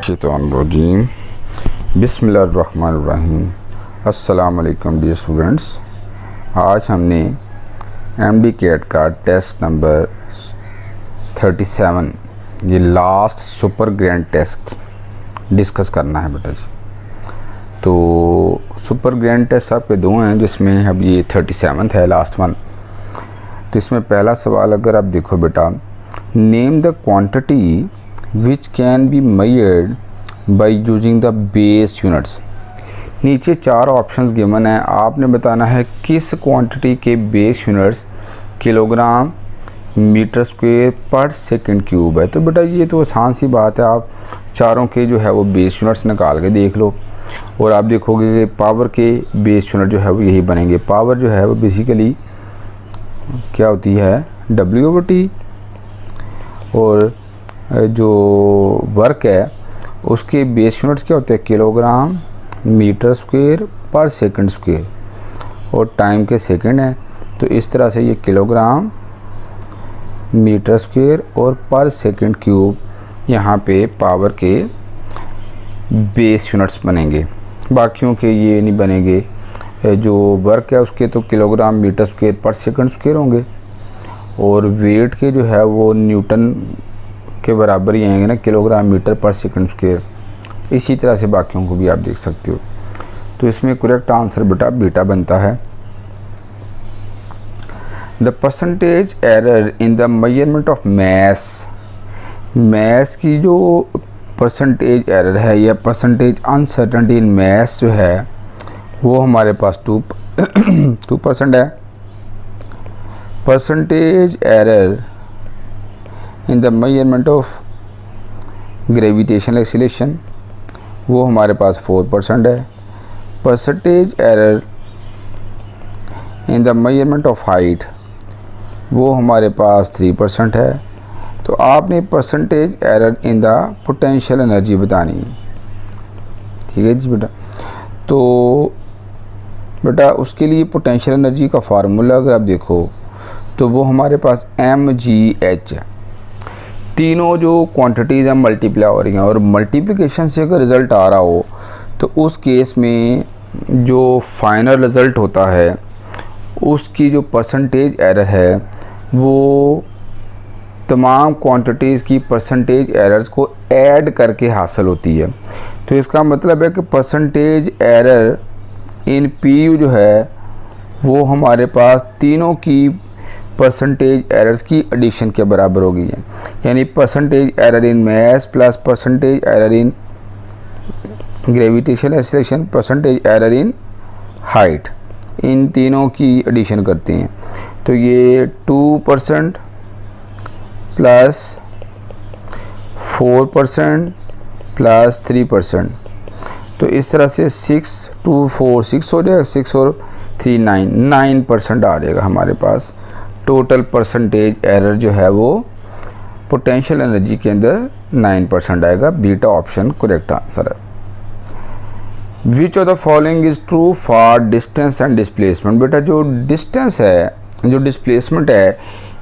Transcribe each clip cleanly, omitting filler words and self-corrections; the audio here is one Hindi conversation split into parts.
शैतानुर्रजीम बिस्मिल्लाहिर्रहमानिर्रहीम। अस्सलाम वालेकुम डियर स्टूडेंट्स। आज हमने एमडी कैट का टेस्ट नंबर 37 ये last super grand test discuss करना है बेटा जी। तो सुपर ग्रैंड टेस्ट आपके दो हैं, जिसमें अब ये 37th है, लास्ट वन। तो इसमें पहला सवाल अगर आप देखो बेटा, name the quantity which can be measured by using the base units. नीचे चार ऑप्शंस गिवन है, आपने बताना है किस क्वांटिटी के base units kilogram metre square पर सेकंड क्यूब है। तो बेटा ये तो आसान सी बात है, आप चारों के जो है वो बेस यूनिट्स निकाल के देख लो और आप देखोगे कि पावर के बेस यूनिट जो है वो यही बनेंगे। पावर जो है वो बेसिकली क्या होती है, W/T, और जो वर्क है उसके बेस यूनिट्स क्या होते हैं, किलोग्राम मीटर स्क्वायर पर सेकंड स्क्वायर, और टाइम के सेकंड है। तो इस तरह से ये किलोग्राम मीटर स्क्वायर और पर सेकंड क्यूब यहाँ पे पावर के बेस यूनिट्स बनेंगे। बाकियों के ये नहीं बनेंगे। जो वर्क है उसके तो किलोग्राम मीटर स्क्वायर पर सेकंड स्क्वायर होंगे, और वेट के जो है वो न्यूटन के बराबर ही आएंगे ना, किलोग्राम मीटर पर सेकंड स्क्वायर। इसी तरह से बाकियों को भी आप देख सकते हो। तो इसमें करेक्ट आंसर बेटा बीटा बनता है। The percentage error in the measurement of mass, mass की जो परसेंटेज एरर है या परसेंटेज अनसर्टेनिटी इन मैस जो है वो हमारे पास 2% है। Percentage error in the measurement of gravitational acceleration वो हमारे पास 4% है। Percentage error in the measurement of height वो हमारे पास 3% है। तो आपने percentage error in the potential energy बतानी है, ठीक है जी बेटा। तो बेटा उसके लिए पोटेंशियल एनर्जी का फार्मूला अगर आप देखो तो वो हमारे पास mgh है। तीनों जो क्वांटिटीज़ हैं मल्टीप्लाई हो रही हैं, और मल्टीप्लिकेशन से अगर रिज़ल्ट आ रहा हो तो उस केस में जो फाइनल रिज़ल्ट होता है उसकी जो परसेंटेज एरर है वो तमाम क्वांटिटीज़ की परसेंटेज एरर्स को ऐड करके हासिल होती है। तो इसका मतलब है कि परसेंटेज एरर इन PU जो है वो हमारे पास तीनों की परसेंटेज एरर्स की एडिशन के बराबर होगी है। यानी percentage error in mass plus percentage error in gravitational acceleration, percentage error in height, इन तीनों की एडिशन करते हैं। तो ये 2% प्लस 4% प्लस 3%, तो इस तरह से 6 2 4 6 हो जाएगा, 6 और 3 9% आ जाएगा हमारे पास। टोटल परसेंटेज एरर जो है वो पोटेंशियल एनर्जी के अंदर 9% आएगा। बीटा ऑप्शन करेक्ट आंसर है। Which of the following is true for distance and displacement. बेटा जो डिस्टेंस है, जो डिस्प्लेसमेंट है,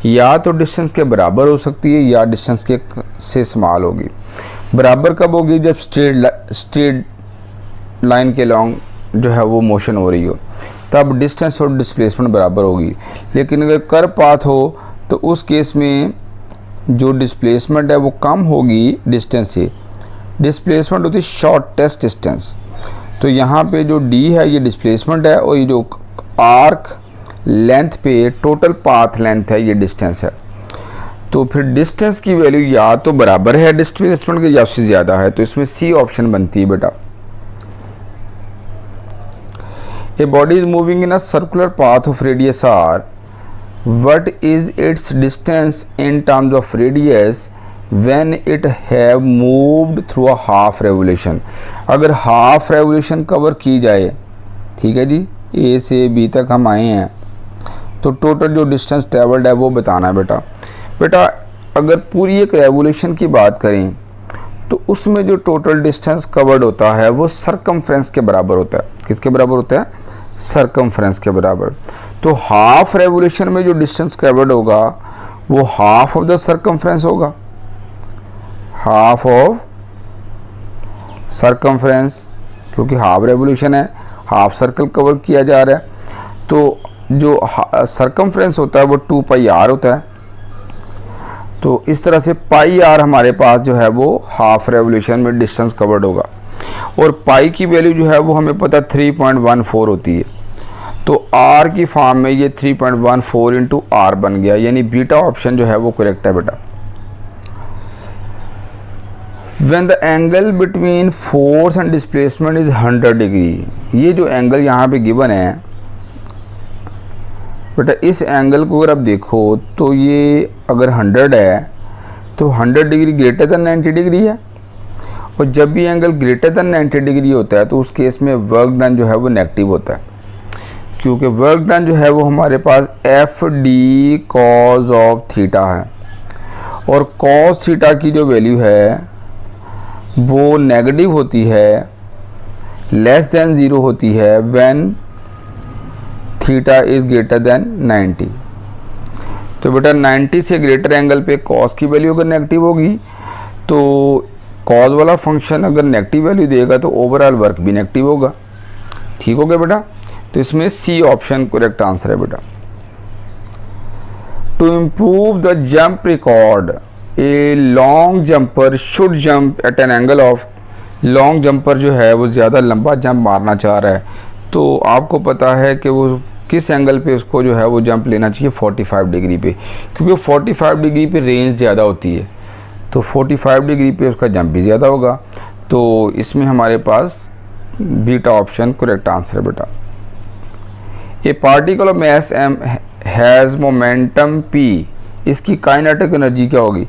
या तो डिस्टेंस के बराबर हो सकती है या डिस्टेंस के से स्मॉल होगी। बराबर कब होगी, जब स्ट्रेट लाइन के लॉन्ग जो है वो मोशन हो रही हो, तब डिस्टेंस और डिस्प्लेसमेंट बराबर होगी। लेकिन अगर कर्व पाथ हो तो उस केस में जो डिस्प्लेसमेंट है वो कम होगी डिस्टेंस से। डिस्प्लेसमेंट होती है शॉर्टेस्ट डिस्टेंस। तो यहाँ पे जो D है ये डिस्प्लेसमेंट है, और ये जो आर्क लेंथ पे टोटल पाथ लेंथ है ये डिस्टेंस है। तो फिर डिस्टेंस की वैल्यू या तो बराबर है डिस्प्लेसमेंट के या उससे ज़्यादा है। तो इसमें C ऑप्शन बनती है बेटा। A body is moving in a circular path of radius r. What is its distance in terms of radius when it have moved through a half revolution? अगर हाफ रेवोल्यूशन कवर की जाए, ठीक है जी, A से B तक हम आए हैं, तो टोटल जो डिस्टेंस ट्रेवल्ड है वो बताना है बेटा। बेटा अगर पूरी एक रेवोल्यूशन की बात करें तो उसमें जो टोटल डिस्टेंस कवर्ड होता है वो सरकमफ्रेंस के बराबर होता है। किसके बराबर होता है, सरकमफ्रेंस के बराबर। तो हाफ रेवोल्यूशन में जो डिस्टेंस कवर्ड होगा वो हाफ ऑफ द सरकमफ्रेंस होगा, हाफ ऑफ सरकमफ्रेंस, क्योंकि हाफ रेवोल्यूशन है, हाफ सर्कल कवर किया जा रहा है, तो जो सरकमफ्रेंस होता है वो 2 पाई आर होता है। तो इस तरह से पाई आर हमारे पास जो है वो हाफ रेवोल्यूशन में डिस्टेंस कवर्ड होगा, और पाई की वैल्यू जो है वो हमें पता 3.14 होती है। तो आर की फॉर्म में ये 3.14 इंटू आर बन गया, यानी बीटा ऑप्शन जो है वो करेक्ट है बेटा। When the angle between force and displacement is 100 degree, ये जो एंगल यहाँ पे गिवन है बेटा, इस एंगल को अगर आप देखो तो ये अगर 100 है तो 100 डिग्री ग्रेटर देन 90 डिग्री है, और जब भी एंगल ग्रेटर देन 90 डिग्री होता है तो उस केस में वर्क डन जो है वो नेगेटिव होता है, क्योंकि वर्क डन जो है वो हमारे पास F D cos of theta है, और कॉस थीटा की जो वैल्यू है वो नेगेटिव होती है, लेस देन 0 होती है when theta is greater than 90। तो बेटा 90 से ग्रेटर एंगल पे कॉस की वैल्यू अगर नेगेटिव होगी तो कॉस वाला फंक्शन अगर नेगेटिव वैल्यू देगा तो ओवरऑल वर्क भी नेगेटिव होगा। ठीक हो गया बेटा, तो इसमें सी ऑप्शन करेक्ट आंसर है बेटा। To improve the jump record, a long jumper should jump at an angle of, long jumper जो है वो ज़्यादा लंबा जंप मारना चाह रहा है, तो आपको पता है कि वो किस एंगल पे उसको जो है वो जंप लेना चाहिए, 45 डिग्री पे, क्योंकि 45 डिग्री पे रेंज ज़्यादा होती है, तो 45 डिग्री पे उसका जंप भी ज़्यादा होगा। तो इसमें हमारे पास बीटा ऑप्शन करेक्ट आंसर है बेटा। ए particle of mass m has momentum p, इसकी काइनेटिक एनर्जी क्या होगी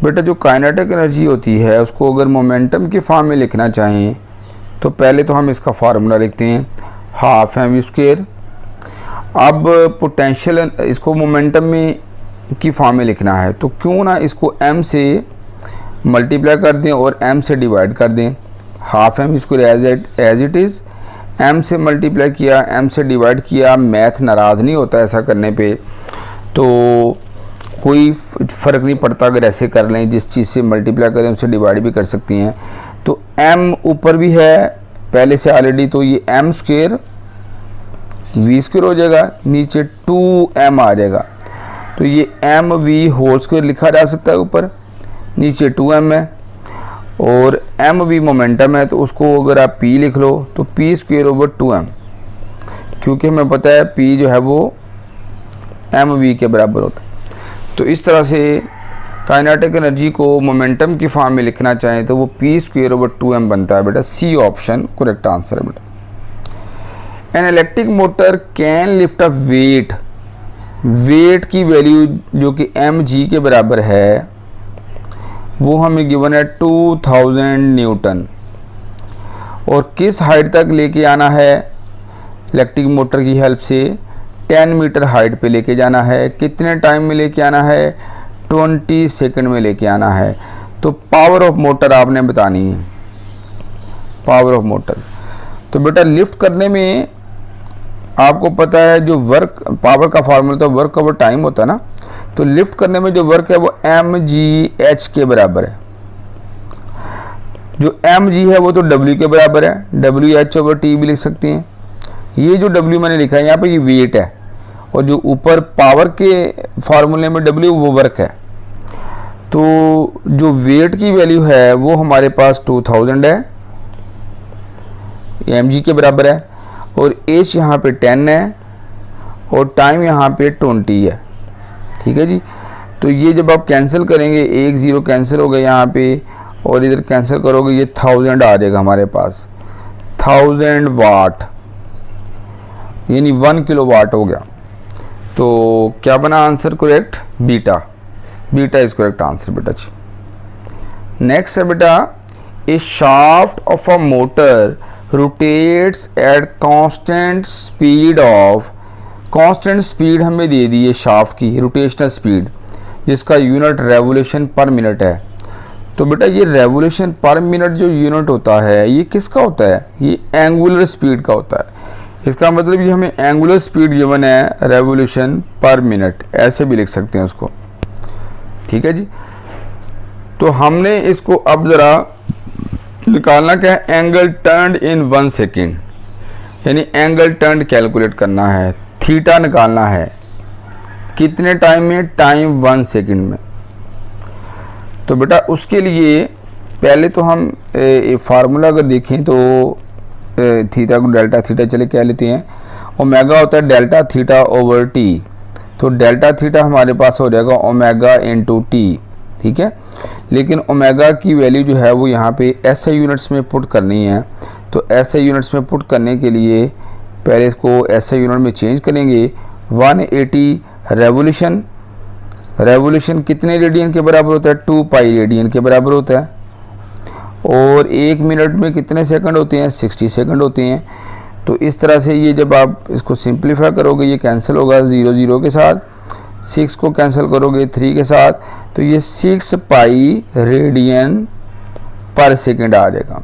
बेटा? जो काइनेटिक एनर्जी होती है उसको अगर मोमेंटम के फॉर्म में लिखना चाहें तो पहले तो हम इसका फार्मूला लिखते हैं हाफ एम वी स्क्वायर। अब पोटेंशियल इसको मोमेंटम में की फॉर्म में लिखना है तो क्यों ना इसको m से मल्टीप्लाई कर दें और m से डिवाइड कर दें। Half M square as it is, m से मल्टीप्लाई किया, m से डिवाइड किया, मैथ नाराज़ नहीं होता ऐसा करने पे, तो कोई फ़र्क नहीं पड़ता अगर ऐसे कर लें, जिस चीज़ से मल्टीप्लाई करें उससे डिवाइड भी कर सकती हैं। तो m ऊपर भी है पहले से ऑलरेडी, तो ये m स्क्वायर वी स्क्वायर हो जाएगा, नीचे 2m आ जाएगा, तो ये एम वी होल स्क्वायर लिखा जा सकता है ऊपर, नीचे 2m है, और एम वी मोमेंटम है तो उसको अगर आप p लिख लो तो p स्क्वायर ओवर 2m, क्योंकि हमें पता है p जो है वो एम वी के बराबर होता है। तो इस तरह से काइनेटिक एनर्जी को मोमेंटम की फॉर्म में लिखना चाहें तो वो p स्क्वायर ओवर 2m बनता है बेटा। सी ऑप्शन करेक्ट आंसर है बेटा। An electric motor can lift a weight, weight की वैल्यू जो कि mg के बराबर है वो हमें गिवन है 2000 न्यूटन, और किस हाइट तक लेके आना है इलेक्ट्रिक मोटर की हेल्प से? 10 मीटर हाइट पे लेके जाना है। कितने टाइम में लेके आना है? 20 सेकंड में लेके आना है। तो पावर ऑफ मोटर आपने बतानी है, पावर ऑफ मोटर। तो बेटा लिफ्ट करने में आपको पता है जो वर्क पावर का फार्मूला तो वर्क ओवर टाइम होता है ना, तो लिफ्ट करने में जो वर्क है वो mgh के बराबर है। जो mg है वो तो w के बराबर है, wh ओवर t भी लिख सकते हैं। ये जो w मैंने लिखा है यहाँ पे ये वेट है, और जो ऊपर पावर के फार्मूले में w वो वर्क है। तो जो वेट की वैल्यू है वो हमारे पास 2000 है, mg के बराबर है, और h यहाँ पे 10 है, और टाइम यहाँ पे 20 है। ठीक है जी। तो ये जब आप कैंसिल करेंगे, 1 0 कैंसिल हो गया यहाँ पे, और इधर कैंसिल करोगे ये 1000 आ जाएगा हमारे पास, 1000 वाट, यानी 1 किलो वाट हो गया। तो क्या बना answer correct? Beta, beta is correct answer बेटा जी। नेक्स्ट है बेटा, a shaft of a motor rotates at constant speed of, constant speed हमें दे दी है शाफ्ट की, रोटेशनल स्पीड, जिसका यूनिट रेवोल्यूशन पर मिनट है। तो बेटा ये रेवोल्यूशन पर मिनट जो यूनिट होता है ये किसका होता है? ये एंगुलर स्पीड का होता है। इसका मतलब ये हमें एंगुलर स्पीड गिवन है रेवोल्यूशन पर मिनट, ऐसे भी लिख सकते हैं उसको। ठीक है जी। तो हमने इसको अब ज़रा निकालना क्या है, एंगल टर्न इन 1 सेकेंड, यानी एंगल टर्न कैलकुलेट करना है, थीटा निकालना है कितने टाइम में, टाइम 1 सेकेंड में। तो बेटा उसके लिए पहले तो हम फार्मूला अगर देखें तो थीटा को डेल्टा थीटा चले क्या लेते हैं, ओमेगा होता है डेल्टा थीटा ओवर टी, तो डेल्टा थीटा हमारे पास हो जाएगा ओमेगा इंटू टी, ठीक है। लेकिन ओमेगा की वैल्यू जो है वो यहाँ पे एसआई यूनिट्स में पुट करनी है, तो एसआई यूनिट्स में पुट करने के लिए पहले इसको एसआई यूनिट में चेंज करेंगे। 180 रेवोल्यूशन, रेवोल्यूशन कितने रेडियन के बराबर होता है, 2 पाई रेडियन के बराबर होता है, और 1 मिनट में कितने सेकंड होते हैं, 60 सेकंड होते हैं। तो इस तरह से ये जब आप इसको सिंप्लीफाई करोगे ये कैंसिल होगा 0 0 के साथ, 6 को कैंसिल करोगे 3 के साथ, तो ये 6 पाई रेडियन पर सेकंड आ जाएगा।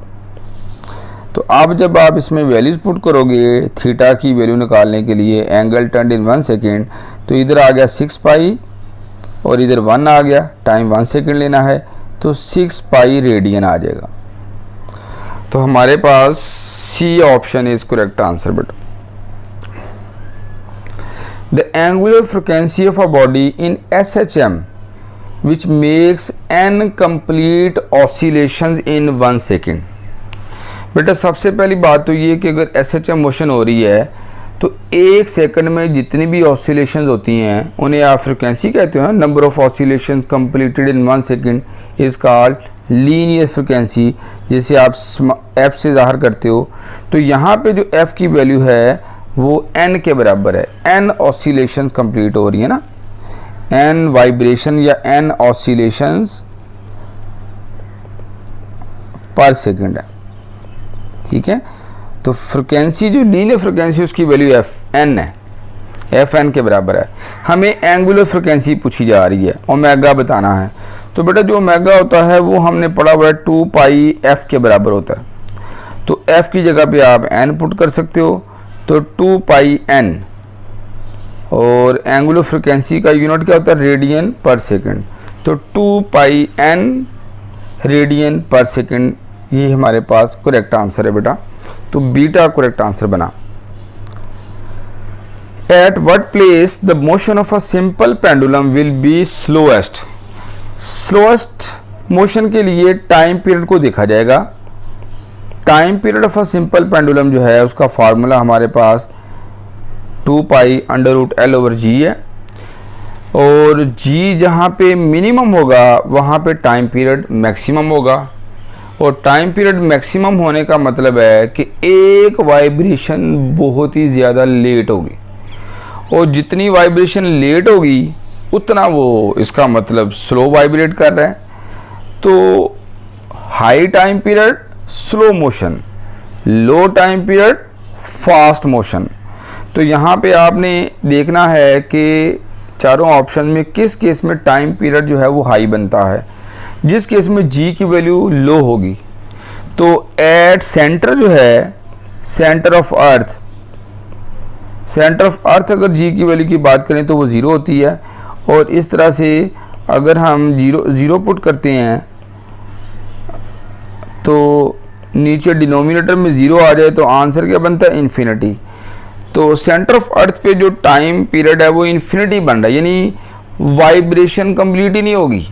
तो अब जब आप इसमें वैल्यूज पुट करोगे थीटा की वैल्यू निकालने के लिए, एंगल टर्न इन 1 सेकेंड, तो इधर आ गया 6 पाई और इधर 1 आ गया, टाइम 1 सेकेंड लेना है तो 6 पाई रेडियन आ जाएगा। तो हमारे पास C option is correct answer बेटा। The angular frequency of a body in SHM which makes n complete oscillations in 1 second. बेटा सबसे पहली बात तो ये कि अगर SHM मोशन हो रही है तो 1 सेकंड में जितनी भी ऑसिलेशंस होती हैं उन्हें आप फ्रीक्वेंसी कहते हो। Number of oscillations completed in 1 second is called linear frequency, जैसे आप f से ज़ाहिर करते हो। तो यहाँ पे जो f की वैल्यू है वो n के बराबर है, n ऑसिलेशंस कंप्लीट हो रही है ना, n वाइब्रेशन या n ऑसिलेशंस पर सेकंड है, ठीक है। तो फ्रीक्वेंसी जो लीनियर फ्रीक्वेंसी उसकी वैल्यू fn है, fn के बराबर है। हमें एंगुलर फ्रीक्वेंसी पूछी जा रही है, ओमेगा बताना है। तो बेटा जो ओमेगा होता है वो हमने पढ़ा हुआ है 2 पाई f के बराबर होता है, तो f की जगह पे आप n पुट कर सकते हो, तो 2 पाई n, और एंगुलर फ्रीक्वेंसी का यूनिट क्या होता है, रेडियन पर सेकंड, तो 2 पाई n रेडियन पर सेकंड, ये हमारे पास करेक्ट आंसर है बेटा। तो बीटा करेक्ट आंसर बना। At what place the motion of a simple pendulum will be slowest. Slowest motion के लिए टाइम पीरियड को देखा जाएगा। Time period of a simple pendulum जो है उसका फार्मूला हमारे पास 2 पाई under root L over G है, और G जहाँ पे मिनिमम होगा वहाँ पे टाइम पीरियड मैक्सिमम होगा, और टाइम पीरियड मैक्सिमम होने का मतलब है कि एक वाइब्रेशन बहुत ही ज़्यादा लेट होगी, और जितनी वाइब्रेशन लेट होगी उतना वो इसका मतलब स्लो वाइब्रेट कर रहा है। तो high time period slow motion, low time period fast motion. तो यहाँ पे आपने देखना है कि चारों ऑप्शन में किस केस में टाइम पीरियड जो है वो हाई बनता है। जिस केस में G की वैल्यू लो होगी, तो एट सेंटर जो है, centre of earth, centre of earth अगर G की वैल्यू की बात करें तो वो 0 होती है, और इस तरह से अगर हम 0 पुट करते हैं तो नीचे डिनोमिनेटर में 0 आ जाए तो आंसर क्या बनता है, इन्फिनिटी। तो सेंटर ऑफ अर्थ पे जो टाइम पीरियड है वो इन्फिनिटी बन रहा है, यानी वाइब्रेशन कंप्लीट ही नहीं होगी,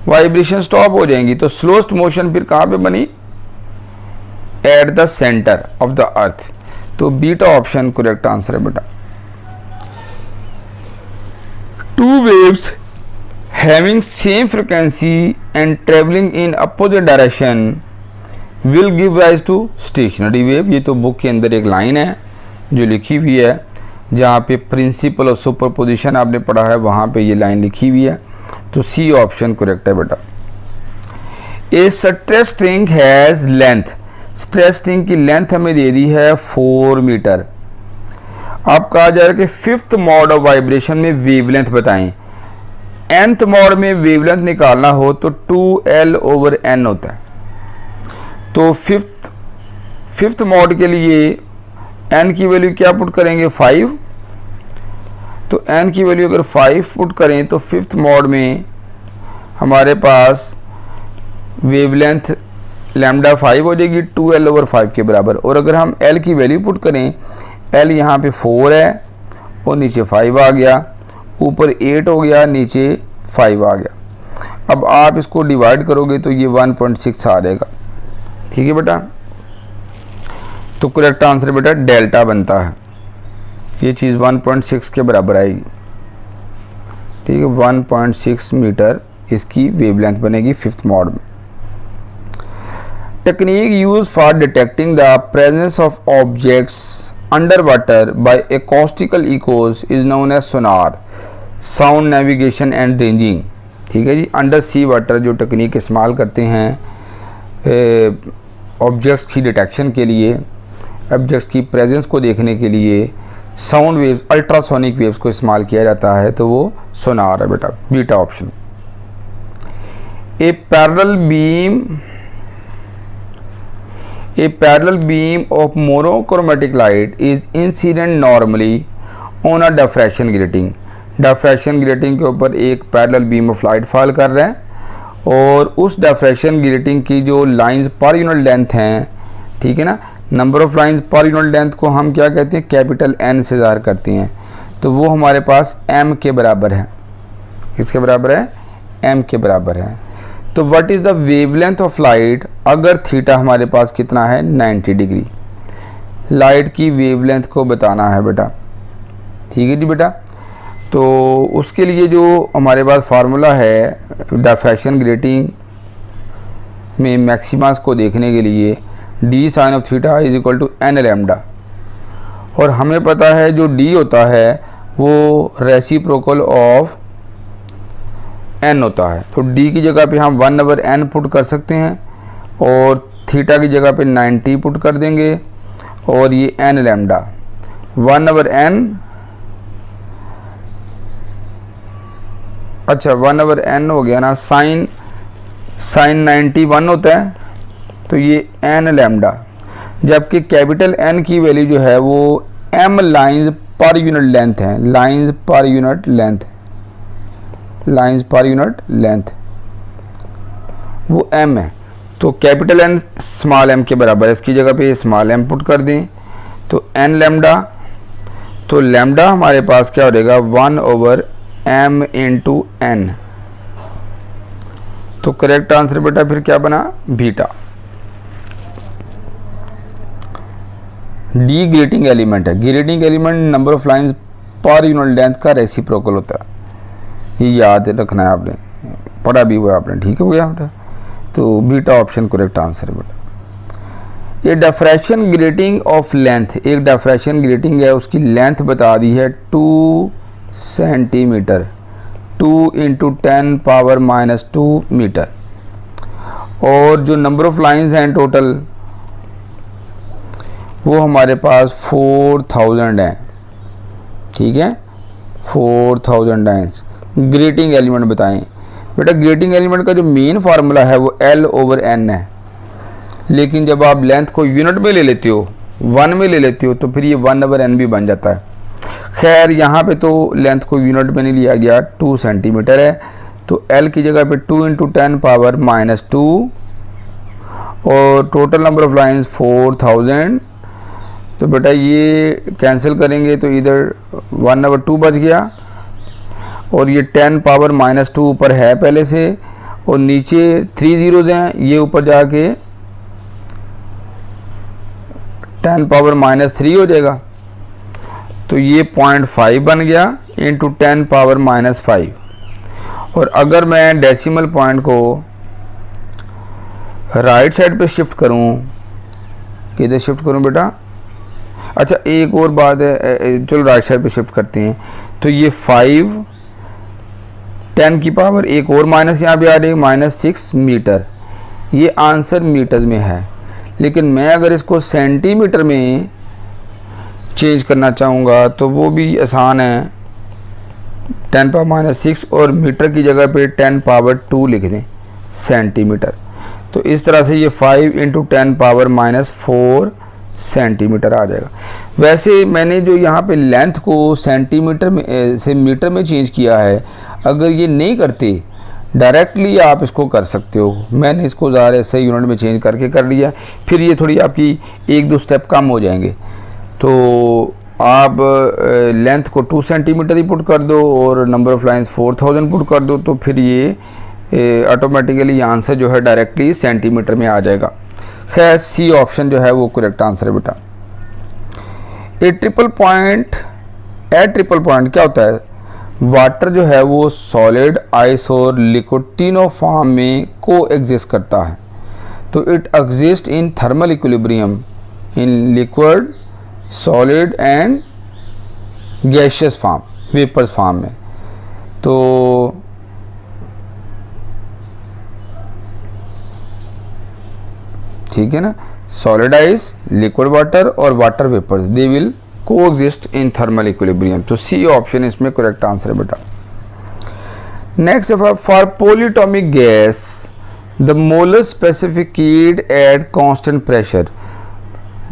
वाइब्रेशन स्टॉप हो जाएंगी। तो स्लोएस्ट मोशन फिर कहाँ पे बनी, at the centre of the earth. तो बीटा ऑप्शन करेक्ट आंसर है बेटा। Two waves having same frequency and travelling in opposite direction will give rise to stationary wave. ये तो बुक के अंदर एक लाइन है जो लिखी हुई है, जहाँ पे प्रिंसिपल ऑफ सुपरपोजिशन आपने पढ़ा है वहाँ पे ये लाइन लिखी हुई है। तो सी ऑप्शन करेक्ट है बेटा। A stress string has length, stress string की लेंथ हमें दे दी है 4 मीटर। अब कहा जा रहा है कि फिफ्थ मॉड ऑफ वाइब्रेशन में वेवलेंथ बताएं। nth मॉड में वेवलेंथ निकालना हो तो 2L ओवर n होता है। तो फिफ्थ मॉड के लिए n की वैल्यू क्या पुट करेंगे, 5। तो n की वैल्यू अगर 5 पुट करें तो फिफ्थ मॉड में हमारे पास वेवलेंथ लैम्डा 5 हो जाएगी 2l/5 के बराबर। और अगर हम l की वैल्यू पुट करें, l यहाँ पे 4 है और नीचे 5 आ गया, ऊपर 8 हो गया, नीचे 5 आ गया। अब आप इसको डिवाइड करोगे तो ये 1.6 आ जाएगा। ठीक है बेटा, तो करेक्ट आंसर बेटा डेल्टा बनता है। ये चीज़ 1.6 के बराबर आएगी। ठीक है, 1.6 मीटर इसकी वेवलेंथ बनेगी 5th मॉड में। Technique use for detecting the presence of objects under water by acoustical echoes is known as sonar, sound navigation and ranging. ठीक है जी, अंडर सी वाटर जो टेक्निक इस्तेमाल करते हैं ऑब्जेक्ट्स की डिटेक्शन के लिए, ऑब्जेक्ट्स की प्रेजेंस को देखने के लिए साउंड वेव्स, अल्ट्रासोनिक वेव्स को इस्तेमाल किया जाता है, तो वो सोनार है बेटा, beta option. A parallel beam of monochromatic light is incident normally on a diffraction grating. Diffraction grating के ऊपर एक parallel beam of light fall कर रहा है और उस डिफ्रैक्शन ग्रेटिंग की जो लाइंस पर यूनिट लेंथ हैं, ठीक है ना, number of lines per unit length को हम क्या कहते हैं, कैपिटल N से ज़ाहिर करते हैं, तो वो हमारे पास m के बराबर है। किसके बराबर है, m के बराबर है। तो what is the wavelength of light, अगर थीटा हमारे पास कितना है 90 डिग्री, लाइट की वेवलेंथ को बताना है बेटा। ठीक है जी बेटा, तो उसके लिए जो हमारे पास फार्मूला है डिफ्रैक्शन ग्रेटिंग में मैक्सिमास को देखने के लिए, d sine of theta is equal to n lambda, और हमें पता है जो d होता है वो रेसिप्रोकल ऑफ n होता है। तो d की जगह पे हम 1/n पुट कर सकते हैं और थीटा की जगह पे 90 पुट कर देंगे, और ये n लैम्डा 1/n, अच्छा 1/n हो गया ना, साइन 90 1 होता है, तो ये n लैम्डा, जबकि कैपिटल N की वैल्यू जो है वो m lines per unit length है, lines per unit length, lines per unit length वो m है। तो कैपिटल N स्मॉल m के बराबर है, इसकी जगह पे स्मॉल m पुट कर दें तो n लैम्डा, तो लैम्डा हमारे पास क्या हो जाएगा 1/m × n। तो करेक्ट आंसर बेटा फिर क्या बना, बीटा। डी ग्रेटिंग एलिमेंट है, grating element number of lines per unit length का रेसिप्रोकल होता है, ये याद रखना है आपने, पढ़ा भी हुआ आपने। ठीक हो गया बेटा, तो बीटा ऑप्शन करेक्ट आंसर है बेटा। ये डिफ्रैक्शन ग्रेटिंग ऑफ लेंथ, एक डिफ्रैक्शन ग्रेटिंग है, उसकी लेंथ बता दी है 2 सेंटीमीटर, 2 × 10⁻⁻2 मीटर, और जो नंबर ऑफ लाइंस हैं टोटल वो हमारे पास 4000 हैं। ठीक है, 4000 लाइंस। ग्रेटिंग एलिमेंट बताएं बेटा, ग्रेटिंग एलिमेंट का जो मेन फार्मूला है वो L/n है, लेकिन जब आप लेंथ को यूनिट में ले लेते हो, 1 में ले लेते हो, तो फिर ये 1/n भी बन जाता है। खैर यहाँ पे तो लेंथ को यूनिट में नहीं लिया गया, 2 सेंटीमीटर है, तो L की जगह पे 2 × 10⁻⁻2 और टोटल नंबर ऑफ लाइंस 4000। तो बेटा ये कैंसिल करेंगे तो इधर 1/2 बच गया, और ये 10⁻⁻2 ऊपर है पहले से, और नीचे 3 zeros हैं, ये ऊपर जाके 10⁻³ हो जाएगा, तो ये 0.5 बन गया × 10⁻⁻5। और अगर मैं डेसिमल पॉइंट को राइट साइड पे शिफ्ट करूं, किधर शिफ्ट करूं बेटा, अच्छा एक और बात है, चलो राइट साइड पे शिफ्ट करते हैं, तो ये 5 10 की पावर एक और माइनस यहाँ पे आ रही है -6 मीटर। ये आंसर मीटर्स में है, लेकिन मैं अगर इसको सेंटीमीटर में चेंज करना चाहूँगा तो वो भी आसान है, 10⁻⁻6 और मीटर की जगह पे 10⁻² लिख दें सेंटीमीटर। तो इस तरह से ये 5 × 10⁻⁻4 सेंटीमीटर आ जाएगा। वैसे मैंने जो यहाँ पे लेंथ को सेंटीमीटर में से मीटर में चेंज किया है, अगर ये नहीं करते डायरेक्टली आप इसको कर सकते हो। मैंने इसको ज़्यादा ऐसे यूनिट में चेंज करके कर लिया, फिर ये थोड़ी आपकी 1-2 स्टेप कम हो जाएंगे। तो आप लेंथ को 2 सेंटीमीटर ही पुट कर दो और नंबर ऑफ़ लाइंस 4000 पुट कर दो, तो फिर ये ऑटोमेटिकली आंसर जो है डायरेक्टली सेंटीमीटर में आ जाएगा। खैर सी ऑप्शन जो है वो करेक्ट आंसर है बेटा। ए ट्रिपल पॉइंट क्या होता है? वाटर जो है वो सॉलिड, आइस और लिक्विड तीनों फॉर्म में को एग्जिस्ट करता है। तो it exist in thermal equilibrium in liquid, solid and gaseous form, vapours form में। तो ठीक है ना, सॉलिड आइस, लिक्विड वाटर और water vapours, they will coexist in thermal equilibrium. तो सी ऑप्शन इसमें करेक्ट आंसर है बेटा। Next for polyatomic gas the molar specific heat at constant pressure,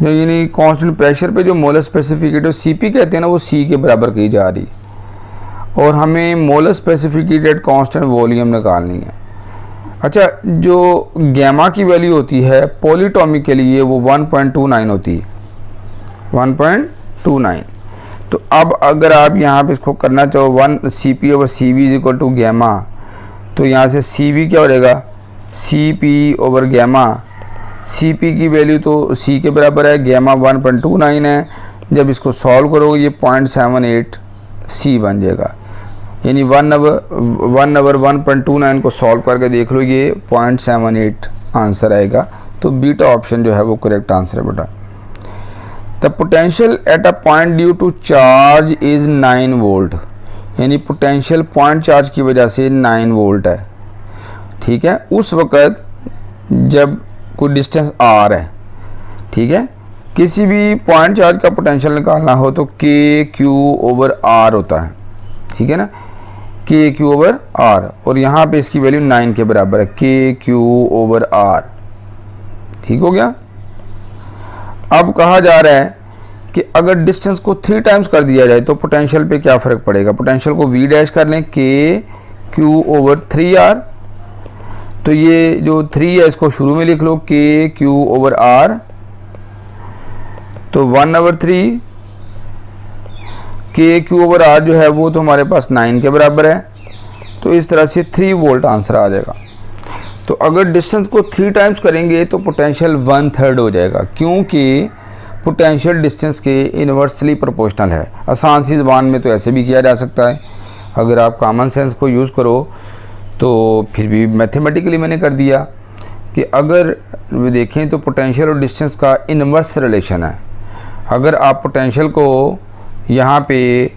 यानी कांस्टेंट प्रेशर पे जो मोलर स्पेसिफिकेट सीपी कहते हैं ना, वो सी के बराबर की जा रही, और हमें molar specific heat at constant volume निकालनी है। अच्छा, जो गैमा की वैल्यू होती है पॉलीटॉमिक के लिए वो 1.29 होती है, 1.29। तो अब अगर आप यहाँ पे इसको करना चाहो 1 CP over CV is equal to gamma, तो यहाँ से CV क्या हो जाएगा? CP over gamma. CP की वैल्यू तो C के बराबर है, गैमा 1.29 है। जब इसको सॉल्व करोगे ये 0.78 C बन जाएगा, यानी 1 ओवर 1.29 को सॉल्व करके देख लो, ये 0.78 आंसर आएगा। तो बीटा ऑप्शन जो है वो करेक्ट आंसर है बेटा। The potential at a point due to charge is 9 volt, यानी पोटेंशियल पॉइंट चार्ज की वजह से 9 वोल्ट है। ठीक है, उस वक़्त जब कोई डिस्टेंस आर है, ठीक है, किसी भी पॉइंट चार्ज का पोटेंशियल निकालना हो तो KQ ओवर R होता है। ठीक है ना, KQ ओवर R, और यहाँ पे इसकी वैल्यू 9 के बराबर है, KQ ओवर R। ठीक हो गया। अब कहा जा रहा है कि अगर डिस्टेंस को 3 टाइम्स कर दिया जाए तो पोटेंशियल पे क्या फ़र्क पड़ेगा? पोटेंशियल को V डैश कर लें, KQ ओवर 3R। तो ये जो 3 है इसको शुरू में लिख लो, KQ ओवर R। तो 1 ओवर 3 KQ ओवर R जो है वो तो हमारे पास 9 के बराबर है। तो इस तरह से 3 वोल्ट आंसर आ जाएगा। तो अगर डिस्टेंस को 3 टाइम्स करेंगे तो पोटेंशियल 1/3 हो जाएगा, क्योंकि पोटेंशियल डिस्टेंस के इन्वर्सली प्रोपोर्शनल है। आसान सी ज़बान में तो ऐसे भी किया जा सकता है, अगर आप कॉमन सेंस को यूज़ करो तो फिर भी मैथमेटिकली मैंने कर दिया कि अगर देखें तो पोटेंशियल और डिस्टेंस का इन्वर्स रिलेशन है। अगर आप पोटेंशियल को यहाँ पे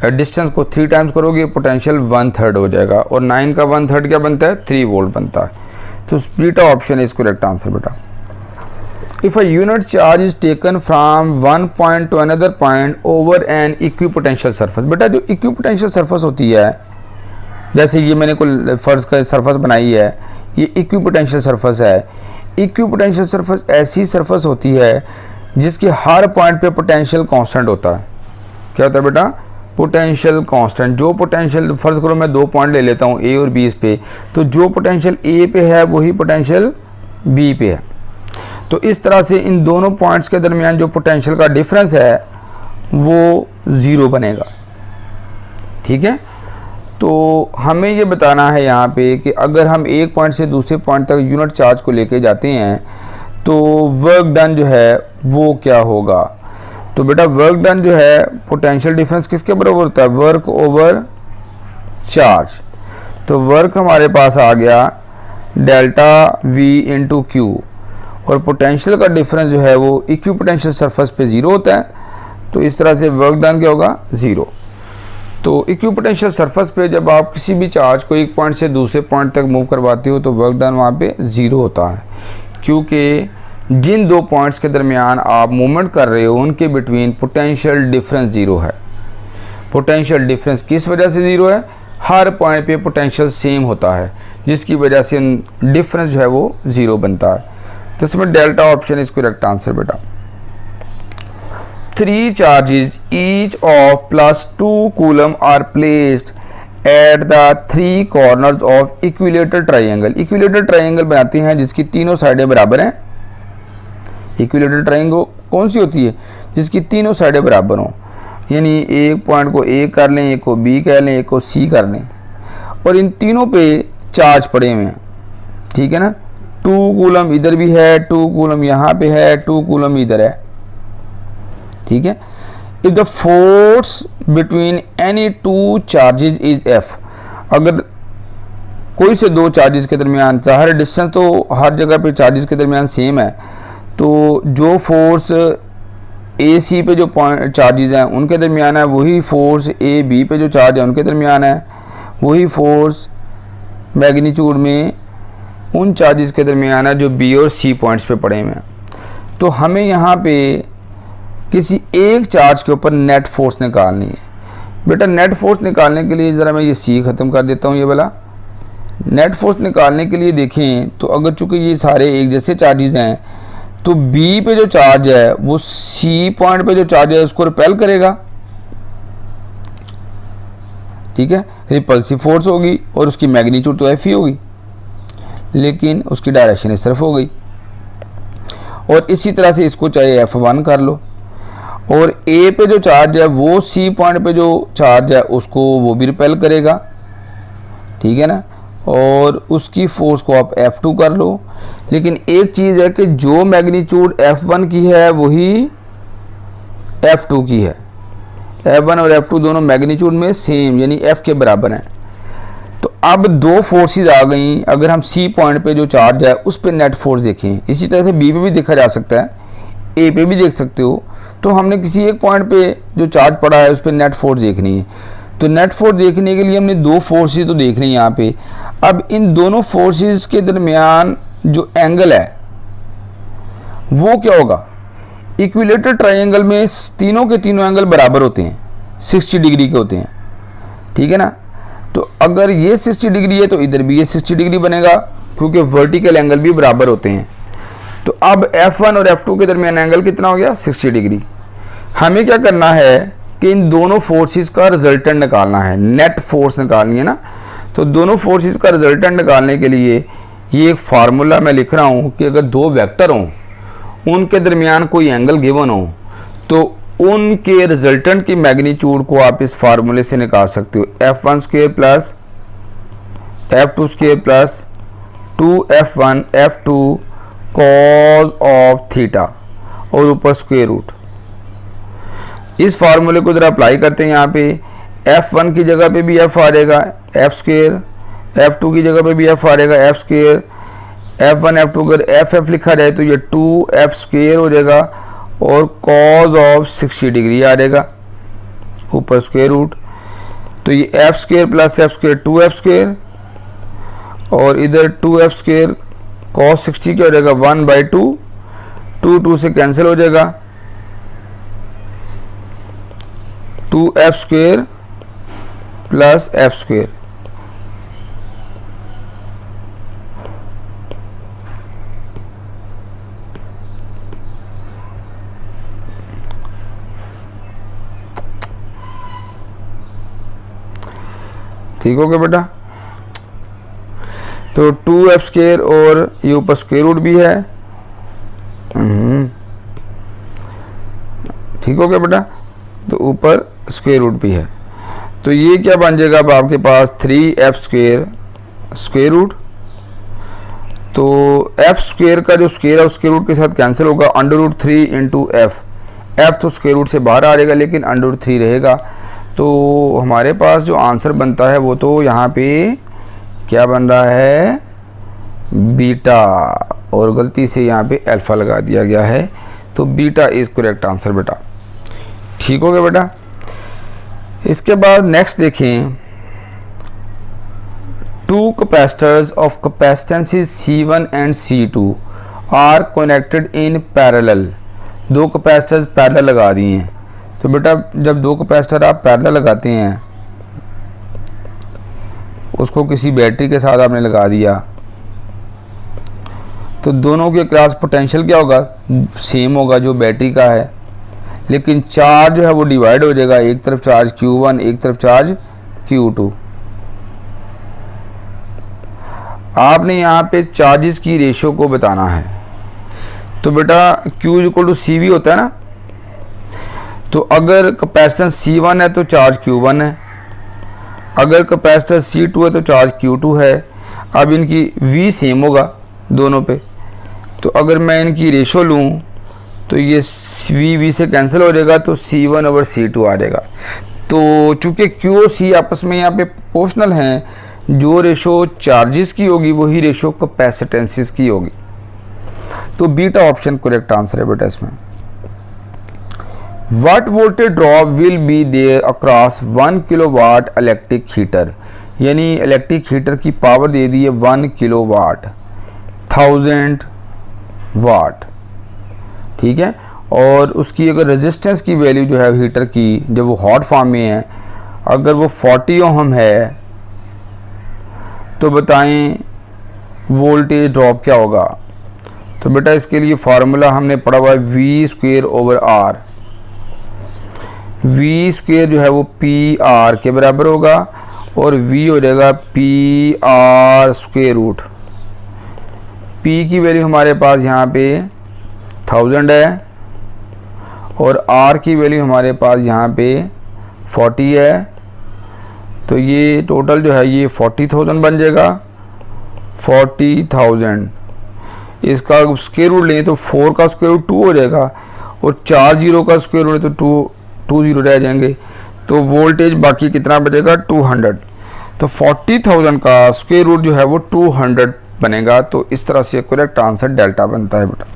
डिस्टेंस को 3 टाइम्स करोगे पोटेंशियल 1/3 हो जाएगा, और 9 का 1/3 क्या बनता है? 3 वोल्ट बनता है। तो beta option is correct answer बेटा। If a unit charge is taken from one point to another point over an equipotential surface, बेटा जो इक्विपोटेंशियल सरफेस होती है, जैसे ये मैंने कोई फर्श का सरफेस बनाई है, ये इक्विपोटेंशियल सरफेस है। इक्विपोटेंशियल सरफेस ऐसी सरफेस होती है जिसके हर पॉइंट पे पोटेंशियल कांस्टेंट होता है। क्या होता है बेटा? Potential constant. जो पोटेंशियल, फर्ज करो मैं 2 पॉइंट ले लेता हूँ A और B पे, तो जो पोटेंशियल A पे है वही पोटेंशियल B पे है। तो इस तरह से इन दोनों पॉइंट्स के दरमियान जो पोटेंशियल का डिफरेंस है वो 0 बनेगा। ठीक है, तो हमें ये बताना है यहाँ पे कि अगर हम एक पॉइंट से दूसरे पॉइंट तक यूनिट चार्ज को लेके जाते हैं तो वर्क डन जो है वो क्या होगा? तो बेटा वर्क डन जो है पोटेंशियल डिफरेंस किसके बराबर होता है? Work over charge. तो वर्क हमारे पास आ गया डेल्टा V इंटू क्यू, और पोटेंशियल का डिफरेंस जो है वो इक्विपोटेंशियल सरफेस पे 0 होता है। तो इस तरह से वर्क डन क्या होगा? 0। तो इक्विपोटेंशियल सरफेस पे जब आप किसी भी चार्ज को एक पॉइंट से दूसरे पॉइंट तक मूव करवाते हो तो वर्क डन वहाँ पे 0 होता है, क्योंकि जिन 2 पॉइंट्स के दरमियान आप मूवमेंट कर रहे हो उनके बिटवीन पोटेंशियल डिफरेंस 0 है। पोटेंशियल डिफरेंस किस वजह से 0 है? हर पॉइंट पे पोटेंशियल सेम होता है, जिसकी वजह से डिफरेंस जो है वो 0 बनता है। तो इसमें delta option is correct answer बेटा। 3 charges each of +2 coulomb are placed at the 3 corners of equilateral triangle. Equilateral triangle बनाते हैं जिसकी तीनों साइडें बराबर हैं। इक्विलेटरल ट्राइंगल कौन सी होती है? जिसकी तीनों साइडें बराबर हों, यानी एक पॉइंट को ए कर लें, एक को बी कर लें, एक को सी कर लें, और इन तीनों पे चार्ज पड़े हुए हैं, ठीक है ना। 2 कूलम इधर भी है, 2 कूलम यहाँ पे है, 2 कूलम इधर है, ठीक है। If the force between any 2 charges is F, अगर कोई से 2 चार्जेस के दरमियान, ज़ाहिर डिस्टेंस तो हर जगह पे चार्जेस के दरमियान सेम है, तो जो फोर्स ए सी पे जो पॉइंट चार्जेस हैं उनके दरमियान है, वही फोर्स ए बी पे जो चार्ज है उनके दरमियान है, वही फोर्स मैग्नीट्यूड में उन चार्जेस के दरमियान है जो बी और सी पॉइंट्स पे पड़े हुए हैं। तो हमें यहाँ पे किसी एक चार्ज के ऊपर नेट फोर्स निकालनी है। बेटा नेट फोर्स निकालने के लिए ज़रा मैं ये सी ख़त्म कर देता हूँ, ये वाला नेट फोर्स निकालने के लिए देखें तो अगर चूँकि ये सारे एक जैसे चार्जेस हैं तो बी पे जो चार्ज है वो सी पॉइंट पे जो चार्ज है उसको रिपेल करेगा, ठीक है। रिपल्सिव फोर्स होगी और उसकी मैग्नीट्यूड तो एफ ही होगी, लेकिन उसकी डायरेक्शन इस तरफ हो गई। और इसी तरह से इसको चाहे F1 कर लो, और ए पे जो चार्ज है वो सी पॉइंट पे जो चार्ज है उसको वो भी रिपेल करेगा, ठीक है ना। और उसकी फोर्स को आप F2 कर लो। लेकिन एक चीज़ है कि जो मैग्नीट्यूड F1 की है वही F2 की है। F1 और F2 दोनों मैग्नीट्यूड में सेम यानी F के बराबर हैं। तो अब 2 फोर्सेस आ गई। अगर हम सी पॉइंट पे जो चार्ज है उस पर नेट फोर्स देखें, इसी तरह से बी पे भी देखा जा सकता है, ए पे भी देख सकते हो। तो हमने किसी एक पॉइंट पे जो चार्ज पड़ा है उस पर नेट फोर्स देखनी है। तो नेट फोर्स देखने के लिए हमने 2 फोर्सेस तो देखनी है यहाँ पे। अब इन दोनों फोर्सेस के दरमियान जो एंगल है वो क्या होगा? इक्विलेटरल ट्रायंगल में तीनों के तीनों एंगल बराबर होते हैं, 60 डिग्री के होते हैं, ठीक है ना। तो अगर ये 60 डिग्री है तो इधर भी ये 60 डिग्री बनेगा, क्योंकि वर्टिकल एंगल भी बराबर होते हैं। तो अब F1 और F2 के दरमियान एंगल कितना हो गया? 60 डिग्री। हमें क्या करना है कि इन दोनों फोर्सेस का रिजल्टेंट निकालना है, नेट फोर्स निकालनी है ना। तो दोनों फोर्सेस का रिजल्टेंट निकालने के लिए ये एक फार्मूला मैं लिख रहा हूँ कि अगर 2 वेक्टर हों, उनके दरमियान कोई एंगल गिवन हो, तो उनके रिजल्टेंट की मैग्नीट्यूड को आप इस फार्मूले से निकाल सकते हो। F1 square plus F2 square plus 2F1 F2 cause of theta और ऊपर स्क्वायर रूट। इस फार्मूले को जरा अप्लाई करते हैं। यहाँ पे F1 की जगह पे भी F आ जाएगा F स्क्वायर, F2 की जगह पे भी F आ जाएगा F स्क्वायर। F1 F2 अगर F लिखा जाए तो ये 2F स्क्वायर हो जाएगा और कॉज ऑफ 60 डिग्री आ जाएगा, ऊपर स्क्वायर रूट। तो ये F square plus F square 2F square, और इधर 2F स्क्वायर कॉस 60 क्या हो जाएगा? 1/2, 2 से कैंसिल हो जाएगा, 2F square plus F square. ठीक हो गया बेटा। तो 2F स्क्वायर और ये ऊपर स्क्वायर रूट भी है, ठीक हो गया बेटा। तो ऊपर स्क्वायर रूट भी है। तो ये क्या बन जाएगा अब आपके पास? 3F square square root. तो F स्क्वायर का जो स्क्वायर है उस स्क्वायर रूट के साथ कैंसिल होगा, √3 इंटू F। F तो स्क्वायर रूट से बाहर आ जाएगा लेकिन √3 रहेगा। तो हमारे पास जो आंसर बनता है वो तो यहाँ पे क्या बन रहा है? बीटा, और गलती से यहाँ पे अल्फा लगा दिया गया है। तो बीटा इज करेक्ट आंसर बेटा। ठीक हो गया बेटा। इसके बाद नेक्स्ट देखें, 2 capacitors of capacitances C1 and C2 are connected in parallel. 2 capacitors parallel लगा दिए हैं। तो बेटा जब 2 कैपेसिटर आप पैरेलल लगाते हैं, उसको किसी बैटरी के साथ आपने लगा दिया, तो दोनों के क्रॉस पोटेंशियल क्या होगा? सेम होगा जो बैटरी का है, लेकिन चार्ज जो है वो डिवाइड हो जाएगा। एक तरफ चार्ज Q1, एक तरफ चार्ज Q2। आपने यहाँ पे चार्जेस की रेशो को बताना है। तो बेटा Q equal to C V होता है ना, तो अगर कैपेसिटेंस C1 है तो चार्ज Q1 है, अगर कैपेसिटर C2 है तो चार्ज Q2 है। अब इनकी V सेम होगा दोनों पे, तो अगर मैं इनकी रेशो लूँ तो ये V से कैंसिल हो जाएगा, तो C1 ओवर C2 आ जाएगा। तो चूँकि Q और C आपस में यहाँ पे प्रोपोर्शनल हैं, जो रेशो चार्जेस की होगी वही रेशो कैपेसिटेंसेस की होगी। तो बीटा ऑप्शन करेक्ट आंसर है बेटा इसमें। What voltage drop will be there across 1 kilowatt electric heater, यानी इलेक्ट्रिक हीटर की पावर दे दी है 1 किलोवाट 1000 वाट, ठीक है। और उसकी अगर रेजिस्टेंस की वैल्यू जो है हीटर की, जब वो हॉट फॉर्म में है, अगर वो 40 ओम है, तो बताएं वोल्टेज ड्रॉप क्या होगा। तो बेटा इसके लिए फार्मूला हमने पढ़ा हुआ है V square over R. V square जो है वो पी आर के बराबर होगा और वी हो जाएगा P R square root. P की वैल्यू हमारे पास यहाँ पे 1000 है और आर की वैल्यू हमारे पास यहाँ पे 40 है, तो ये टोटल जो है ये 40,000 बन जाएगा। 40,000 इसका स्क्वायर रूट लें तो 4 का स्क्वायर रूट 2 हो जाएगा और 4 जीरो का स्क्वायर रूट है तो 2 जीरो रह जाएंगे, तो वोल्टेज बाकी कितना बचेगा 200। तो 40,000 का स्क्वायर रूट जो है वो 200 बनेगा। तो इस तरह से करेक्ट आंसर डेल्टा बनता है बेटा।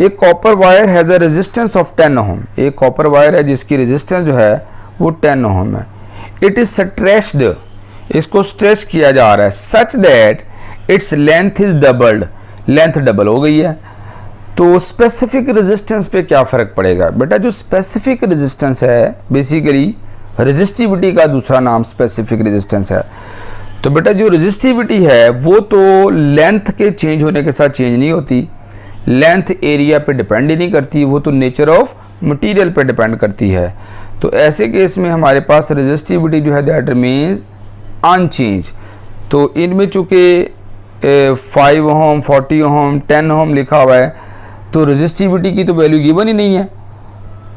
एक copper wire has a resistance of 10 ओम, एक कॉपर वायर है जिसकी रेजिस्टेंस जो है वो 10 ओम है। इट इज स्ट्रेच्ड, इसको स्ट्रेच किया जा रहा है, such that its length is doubled, length double हो गई है। तो स्पेसिफिक रेजिस्टेंस पे क्या फ़र्क पड़ेगा बेटा। जो स्पेसिफिक रेजिस्टेंस है बेसिकली रेजिस्टिविटी का दूसरा नाम स्पेसिफिक रेजिस्टेंस है। तो बेटा जो रेजिस्टिविटी है वो तो लेंथ के चेंज होने के साथ चेंज नहीं होती, लेंथ एरिया पे डिपेंड ही नहीं करती, वो तो नेचर ऑफ मटेरियल पे डिपेंड करती है। तो ऐसे केस में हमारे पास रेजिस्टिविटी जो है दैट रिमेन्स अनचेंज। तो इनमें चूँकि 5 ओम 40 ओम 10 ओम लिखा हुआ है, तो रेजिस्टिविटी की तो वैल्यू गिवन ही नहीं है।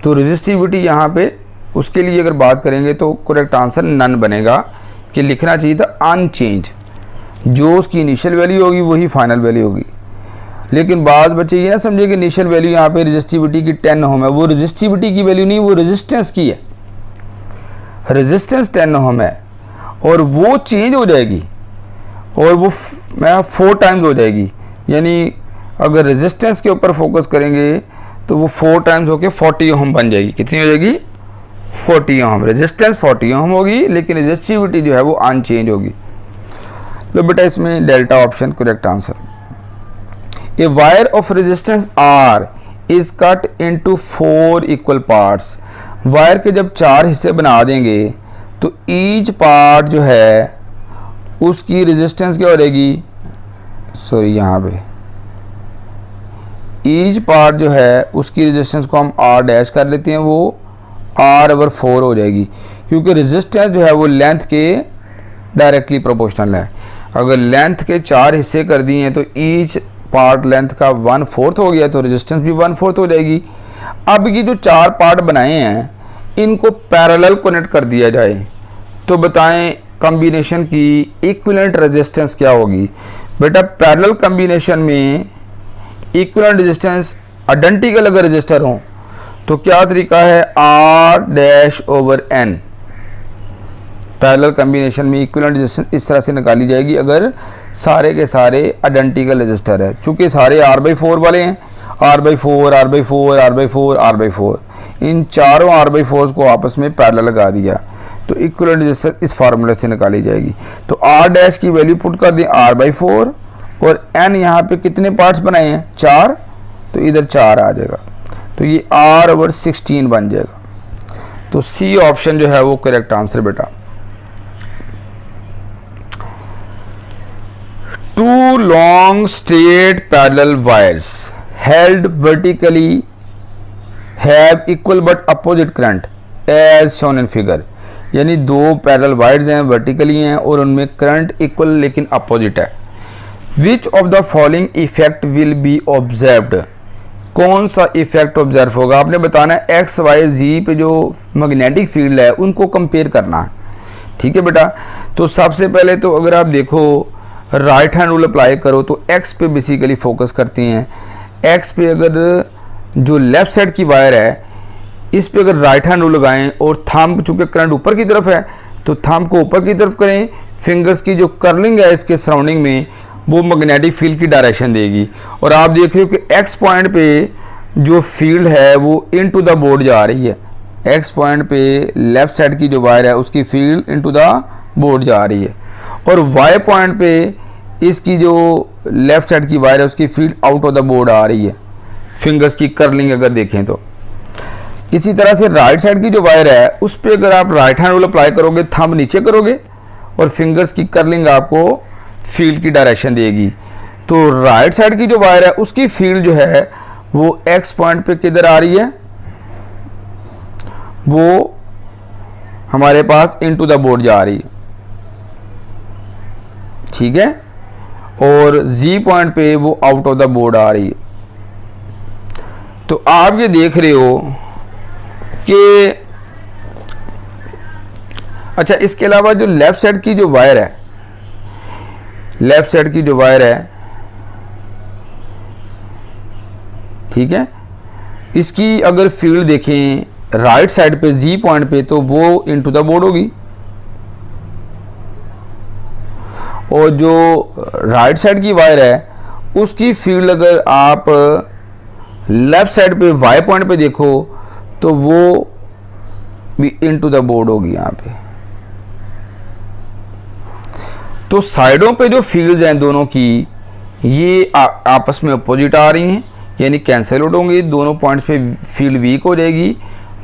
तो रेजिस्टिविटी यहाँ पे उसके लिए अगर बात करेंगे तो करेक्ट आंसर नन बनेगा, कि लिखना चाहिए था अनचेंज। जो उसकी इनिशियल वैल्यू होगी वही फाइनल वैल्यू होगी। लेकिन बाज़ बच्चे ये ना समझे कि इनिशियल वैल्यू यहाँ पे रेजिस्टिविटी की 10 ओम है, वो रेजिस्टिविटी की वैल्यू नहीं, वो रेजिस्टेंस की है। रेजिस्टेंस 10 ओम है और वो चेंज हो जाएगी और वो 4 टाइम्स हो जाएगी। यानी अगर रेजिस्टेंस के ऊपर फोकस करेंगे तो वो 4 टाइम्स होके 40 ओम बन जाएगी। कितनी हो जाएगी 40 ओम। रेजिस्टेंस 40 ओम होगी लेकिन रेजिस्टिविटी जो है वो अनचेंज होगी। तो बेटा इसमें delta option correct answer. A wire of resistance R is cut into 4 equal parts. Wire के जब 4 हिस्से बना देंगे तो ईच पार्ट जो है उसकी रेजिस्टेंस क्या हो जाएगी, सॉरी यहाँ पे ईच पार्ट जो है उसकी रेजिस्टेंस को हम R डैश कर लेते हैं, वो R ओवर 4 हो जाएगी, क्योंकि रेजिस्टेंस जो है वो लेंथ के डायरेक्टली प्रोपोर्शनल है। अगर लेंथ के 4 हिस्से कर दिए हैं तो ईच पार्ट लेंथ का 1/4 हो गया, तो रेजिस्टेंस भी 1/4 हो जाएगी। अब ये जो 4 पार्ट बनाए हैं इनको पैरेलल कनेक्ट कर दिया जाए तो बताएं कॉम्बिनेशन की इक्विवेलेंट रेजिस्टेंस क्या होगी। बेटा पैरेलल कॉम्बिनेशन में इक्विवेलेंट रेजिस्टेंस आइडेंटिकल अगर रजिस्टर हो तो क्या तरीका है, R dash over N। Parallel combination में इक्विवेलेंट रेजिस्टेंस इस तरह से निकाली जाएगी अगर सारे के सारे आइडेंटिकल रजिस्टर है। चूँकि सारे R/4 वाले हैं, R/4 R/4 R/4 R/4, इन चारों R/4 को आपस में पैरेलल लगा दिया तो इक्विवेलेंट रेजिस्टेंस इस फार्मूले से निकाली जाएगी। तो R डैश की वैल्यू पुट कर दें R/4 और N यहाँ पे कितने पार्ट्स बनाए हैं 4, तो इधर 4 आ जाएगा, तो ये R ओवर 16 बन जाएगा। तो C ऑप्शन जो है वो करेक्ट आंसर बेटा। 2 long straight parallel wires held vertically have equal but opposite current as shown in figure। यानी दो पैरेलल वायर्स हैं, वर्टिकली हैं और उनमें करंट इक्वल लेकिन अपोजिट है। Which of the following effect will be observed, कौन सा इफेक्ट ऑब्जर्व होगा? आपने बताना है एक्स वाई जी पे जो मैग्नेटिक फील्ड है उनको कंपेयर करना है। ठीक है बेटा, तो सबसे पहले तो अगर आप देखो राइट हैंड रूल अप्लाई करो तो एक्स पे बेसिकली फोकस करते हैं। एक्स पे अगर जो लेफ्ट साइड की वायर है इस पे अगर राइट हैंड रूल लगाएं और थंब चूंकि करंट ऊपर की तरफ है तो थंब को ऊपर की तरफ करें, फिंगर्स की जो कर्लिंग है इसके सराउंडिंग में वो मैग्नेटिक फील्ड की डायरेक्शन देगी। और आप देख रहे हो कि एक्स पॉइंट पे जो फील्ड है वो इनटू द बोर्ड जा रही है। एक्स पॉइंट पे लेफ्ट साइड की जो वायर है उसकी फील्ड इनटू द बोर्ड जा रही है और वाई पॉइंट पे इसकी जो लेफ्ट साइड की वायर है उसकी field out of the board आ रही है, फिंगर्स की कर्लिंग अगर देखें तो। इसी तरह से राइट साइड की जो वायर है उस पर अगर आप राइट हैंड रूल अप्लाई करोगे, थंब नीचे करोगे और फिंगर्स की कर्लिंग आपको फील्ड की डायरेक्शन देगी। तो राइट साइड की जो वायर है उसकी फील्ड जो है वो एक्स पॉइंट पे किधर आ रही है, वो हमारे पास इनटू द बोर्ड जा रही है। ठीक है, और जी पॉइंट पे वो आउट ऑफ द बोर्ड आ रही है। तो आप ये देख रहे हो कि अच्छा, इसके अलावा जो लेफ्ट साइड की जो वायर है, लेफ्ट साइड की जो वायर है, ठीक है, इसकी अगर फील्ड देखें राइट साइड पे जी पॉइंट पे तो वो इनटू द बोर्ड होगी। और जो राइट साइड की वायर है उसकी फील्ड अगर आप लेफ्ट साइड पे वाई पॉइंट पे देखो तो वो भी इनटू द बोर्ड होगी यहाँ पे। तो साइडों पे जो फील्ड्स हैं दोनों की ये आपस में अपोजिट आ रही हैं, यानी कैंसिल आउट होंगी। दोनों पॉइंट्स पे फील्ड वीक हो जाएगी,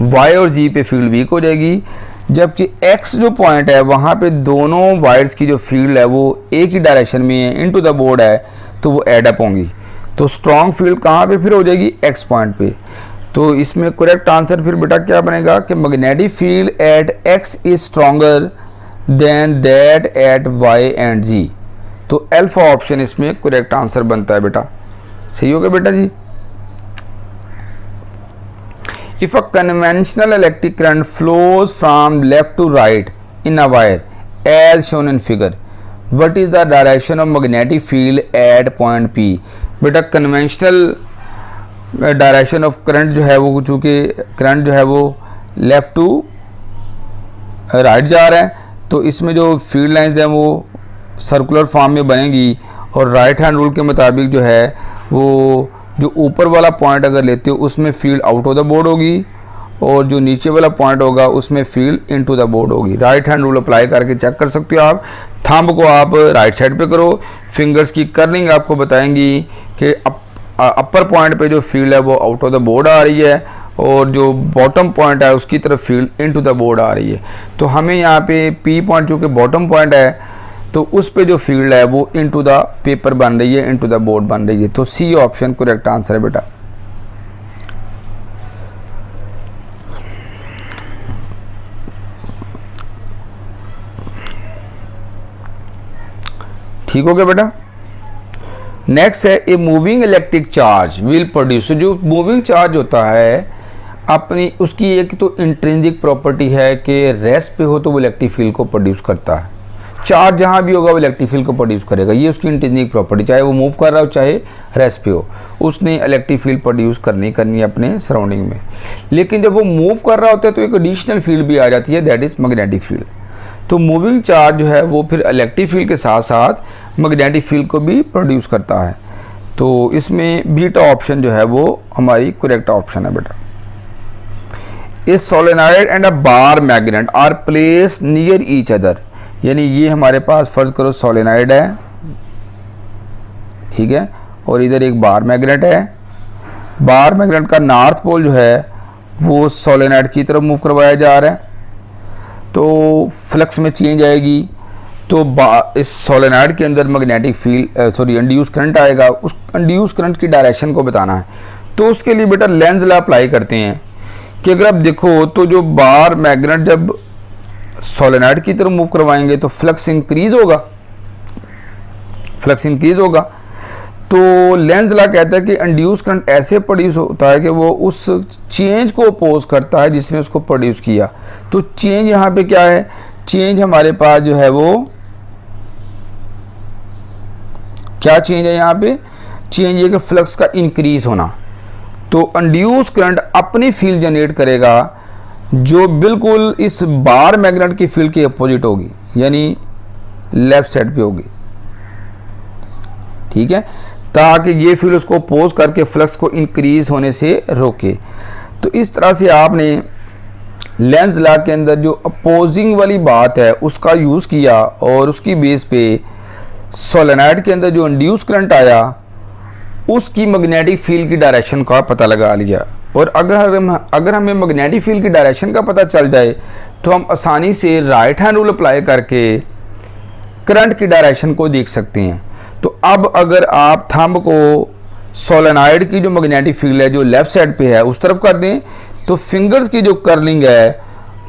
वाई और जी पे फील्ड वीक हो जाएगी, जबकि एक्स जो पॉइंट है वहाँ पे दोनों वायर्स की जो फील्ड है वो एक ही डायरेक्शन में है, इनटू द बोर्ड है, तो वो एड अप होंगी। तो स्ट्रॉन्ग फील्ड कहाँ पे फिर हो जाएगी? एक्स पॉइंट पे। तो इसमें करेक्ट आंसर फिर बेटा क्या बनेगा कि magnetic field at X is stronger than that at Y and जी। तो अल्फा ऑप्शन इसमें करेक्ट आंसर बनता है बेटा। सही हो गया बेटा जी। If a conventional electric current flows from left to right in a wire as shown in figure, what is the direction of magnetic field at point P? बेटा कन्वेंशनल डायरेक्शन ऑफ करंट जो है वो, चूँकि करंट जो है वो लेफ्ट टू राइट जा रहा है तो इसमें जो फील्ड लाइंस हैं वो सर्कुलर फॉर्म में बनेंगी और राइट हैंड रूल के मुताबिक जो है वो जो ऊपर वाला पॉइंट अगर लेते हो उसमें field out of the board होगी और जो नीचे वाला पॉइंट होगा उसमें फील्ड इनटू द बोर्ड होगी। राइट हैंड रूल अप्लाई करके चेक कर सकते हो आप। थंब को आप राइट साइड पे करो, फिंगर्स की कर्लिंग आपको बताएंगी कि अपर पॉइंट पे जो फील्ड है वो आउट ऑफ द बोर्ड आ रही है और जो बॉटम पॉइंट है उसकी तरफ फील्ड इनटू द बोर्ड आ रही है। तो हमें यहाँ पे पी पॉइंट जो कि बॉटम पॉइंट है तो उस पे जो फील्ड है वो इनटू द पेपर बन रही है, इनटू द बोर्ड बन रही है। तो सी ऑप्शन करेक्ट आंसर है बेटा। ठीक हो गया बेटा। नेक्स्ट है a moving electric charge will produce. जो मूविंग चार्ज होता है अपनी उसकी एक तो इंट्रिंसिक प्रॉपर्टी है कि रेस्ट पे हो तो वो इलेक्ट्रिक फील्ड को प्रोड्यूस करता है। चार्ज जहाँ भी होगा वो इलेक्ट्रिक फील्ड को प्रोड्यूस करेगा, ये उसकी इंट्रिंसिक प्रॉपर्टी, चाहे वो मूव कर रहा हो चाहे रेस्ट पे हो, उसने इलेक्ट्रिक फील्ड प्रोड्यूस करनी है अपने सराउंडिंग में। लेकिन जब वो मूव कर रहा होता है तो एक एडिशनल फील्ड भी आ जाती है, दैट इज़ मैग्नेटिक फील्ड। तो मूविंग चार्ज जो है वो फिर इलेक्ट्रिक फील्ड के साथ साथ मैग्नेटिक फील्ड को भी प्रोड्यूस करता है। तो इसमें बीटा ऑप्शन जो है वो हमारी करेक्ट ऑप्शन है बेटा। A solenoid and a bar magnet are placed near each other, यानी ये हमारे पास फर्ज करो सोलेनॉइड है, ठीक है, और इधर एक बार मैग्नेट है। बार मैग्नेट का नॉर्थ पोल जो है वो सोलेनॉइड की तरफ मूव करवाया जा रहा है, तो फ्लक्स में चेंज आएगी तो इस सोलेनॉइड के अंदर मैग्नेटिक फील्ड इंड्यूस करंट आएगा। उस इंड्यूस करंट की डायरेक्शन को बताना है तो उसके लिए बेटा लेंज लॉ अप्लाई करते हैं कि अगर आप देखो तो जो बार मैग्नेट जब सोलेनॉइड की तरफ मूव करवाएंगे तो फ्लक्स इंक्रीज होगा, फ्लक्स इंक्रीज होगा। तो लेंज लॉ कहता है कि इंड्यूस करंट ऐसे प्रोड्यूस होता है कि वो उस चेंज को अपोज करता है जिसने उसको प्रोड्यूस किया। तो चेंज यहाँ पे क्या है, चेंज हमारे पास जो है वो क्या चेंज है, यहाँ पे चेंज है कि फ्लक्स का इंक्रीज होना। तो इंड्यूस करंट अपनी फील्ड जनरेट करेगा जो बिल्कुल इस बार मैग्नेट की फील्ड के अपोजिट होगी, यानी लेफ्ट साइड पे होगी, ठीक है, ताकि ये फील्ड उसको अपोज करके फ्लक्स को इंक्रीज होने से रोके। तो इस तरह से आपने लेंज लॉ के अंदर जो अपोजिंग वाली बात है उसका यूज़ किया और उसकी बेस पे सोलेनॉइड के अंदर जो इंड्यूस करंट आया उसकी मैग्नेटिक फील्ड की डायरेक्शन का पता लगा लिया। और अगर हमें मैग्नेटिक फील्ड की डायरेक्शन का पता चल जाए तो हम आसानी से राइट हैंड रूल अप्लाई करके करंट की डायरेक्शन को देख सकते हैं। तो अब अगर आप थंब को सोलेनॉइड की जो मैग्नेटिक फील्ड है जो लेफ्ट साइड पे है उस तरफ कर दें तो फिंगर्स की जो कर्लिंग है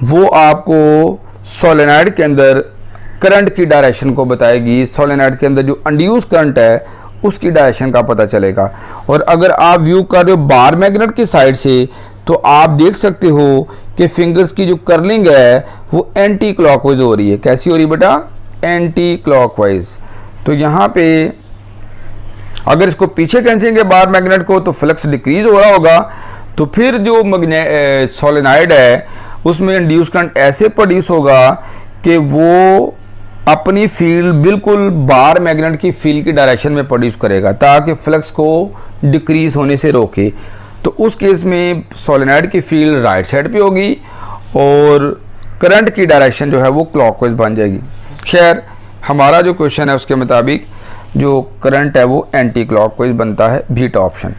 वो आपको सोलेनॉइड के अंदर करंट की डायरेक्शन को बताएगी। सोलेनॉइड के अंदर जो इंड्यूस करंट है उसकी डायरेक्शन का पता चलेगा। और अगर आप व्यू कर रहे हो बार मैग्नेट की साइड से तो आप देख सकते हो कि फिंगर्स की जो कर्लिंग है वो एंटी क्लॉकवाइज हो रही है। कैसी हो रही है बेटा, एंटी क्लॉकवाइज। तो यहाँ पे अगर इसको पीछे खींचेंगे बार मैग्नेट को तो फ्लक्स डिक्रीज हो रहा होगा। तो फिर जो सोलेनॉइड है उसमें इंड्यूस करंट ऐसे प्रोड्यूस होगा कि वो अपनी फील्ड बिल्कुल बार मैग्नेट की फील्ड की डायरेक्शन में प्रोड्यूस करेगा ताकि फ्लक्स को डिक्रीज होने से रोके। तो उस केस में सोलेनॉइड की फील्ड राइट साइड पे होगी और करंट की डायरेक्शन जो है वो क्लॉकवाइज बन जाएगी। खैर हमारा जो क्वेश्चन है उसके मुताबिक जो करंट है वो एंटी क्लॉकवाइज बनता है, beta option.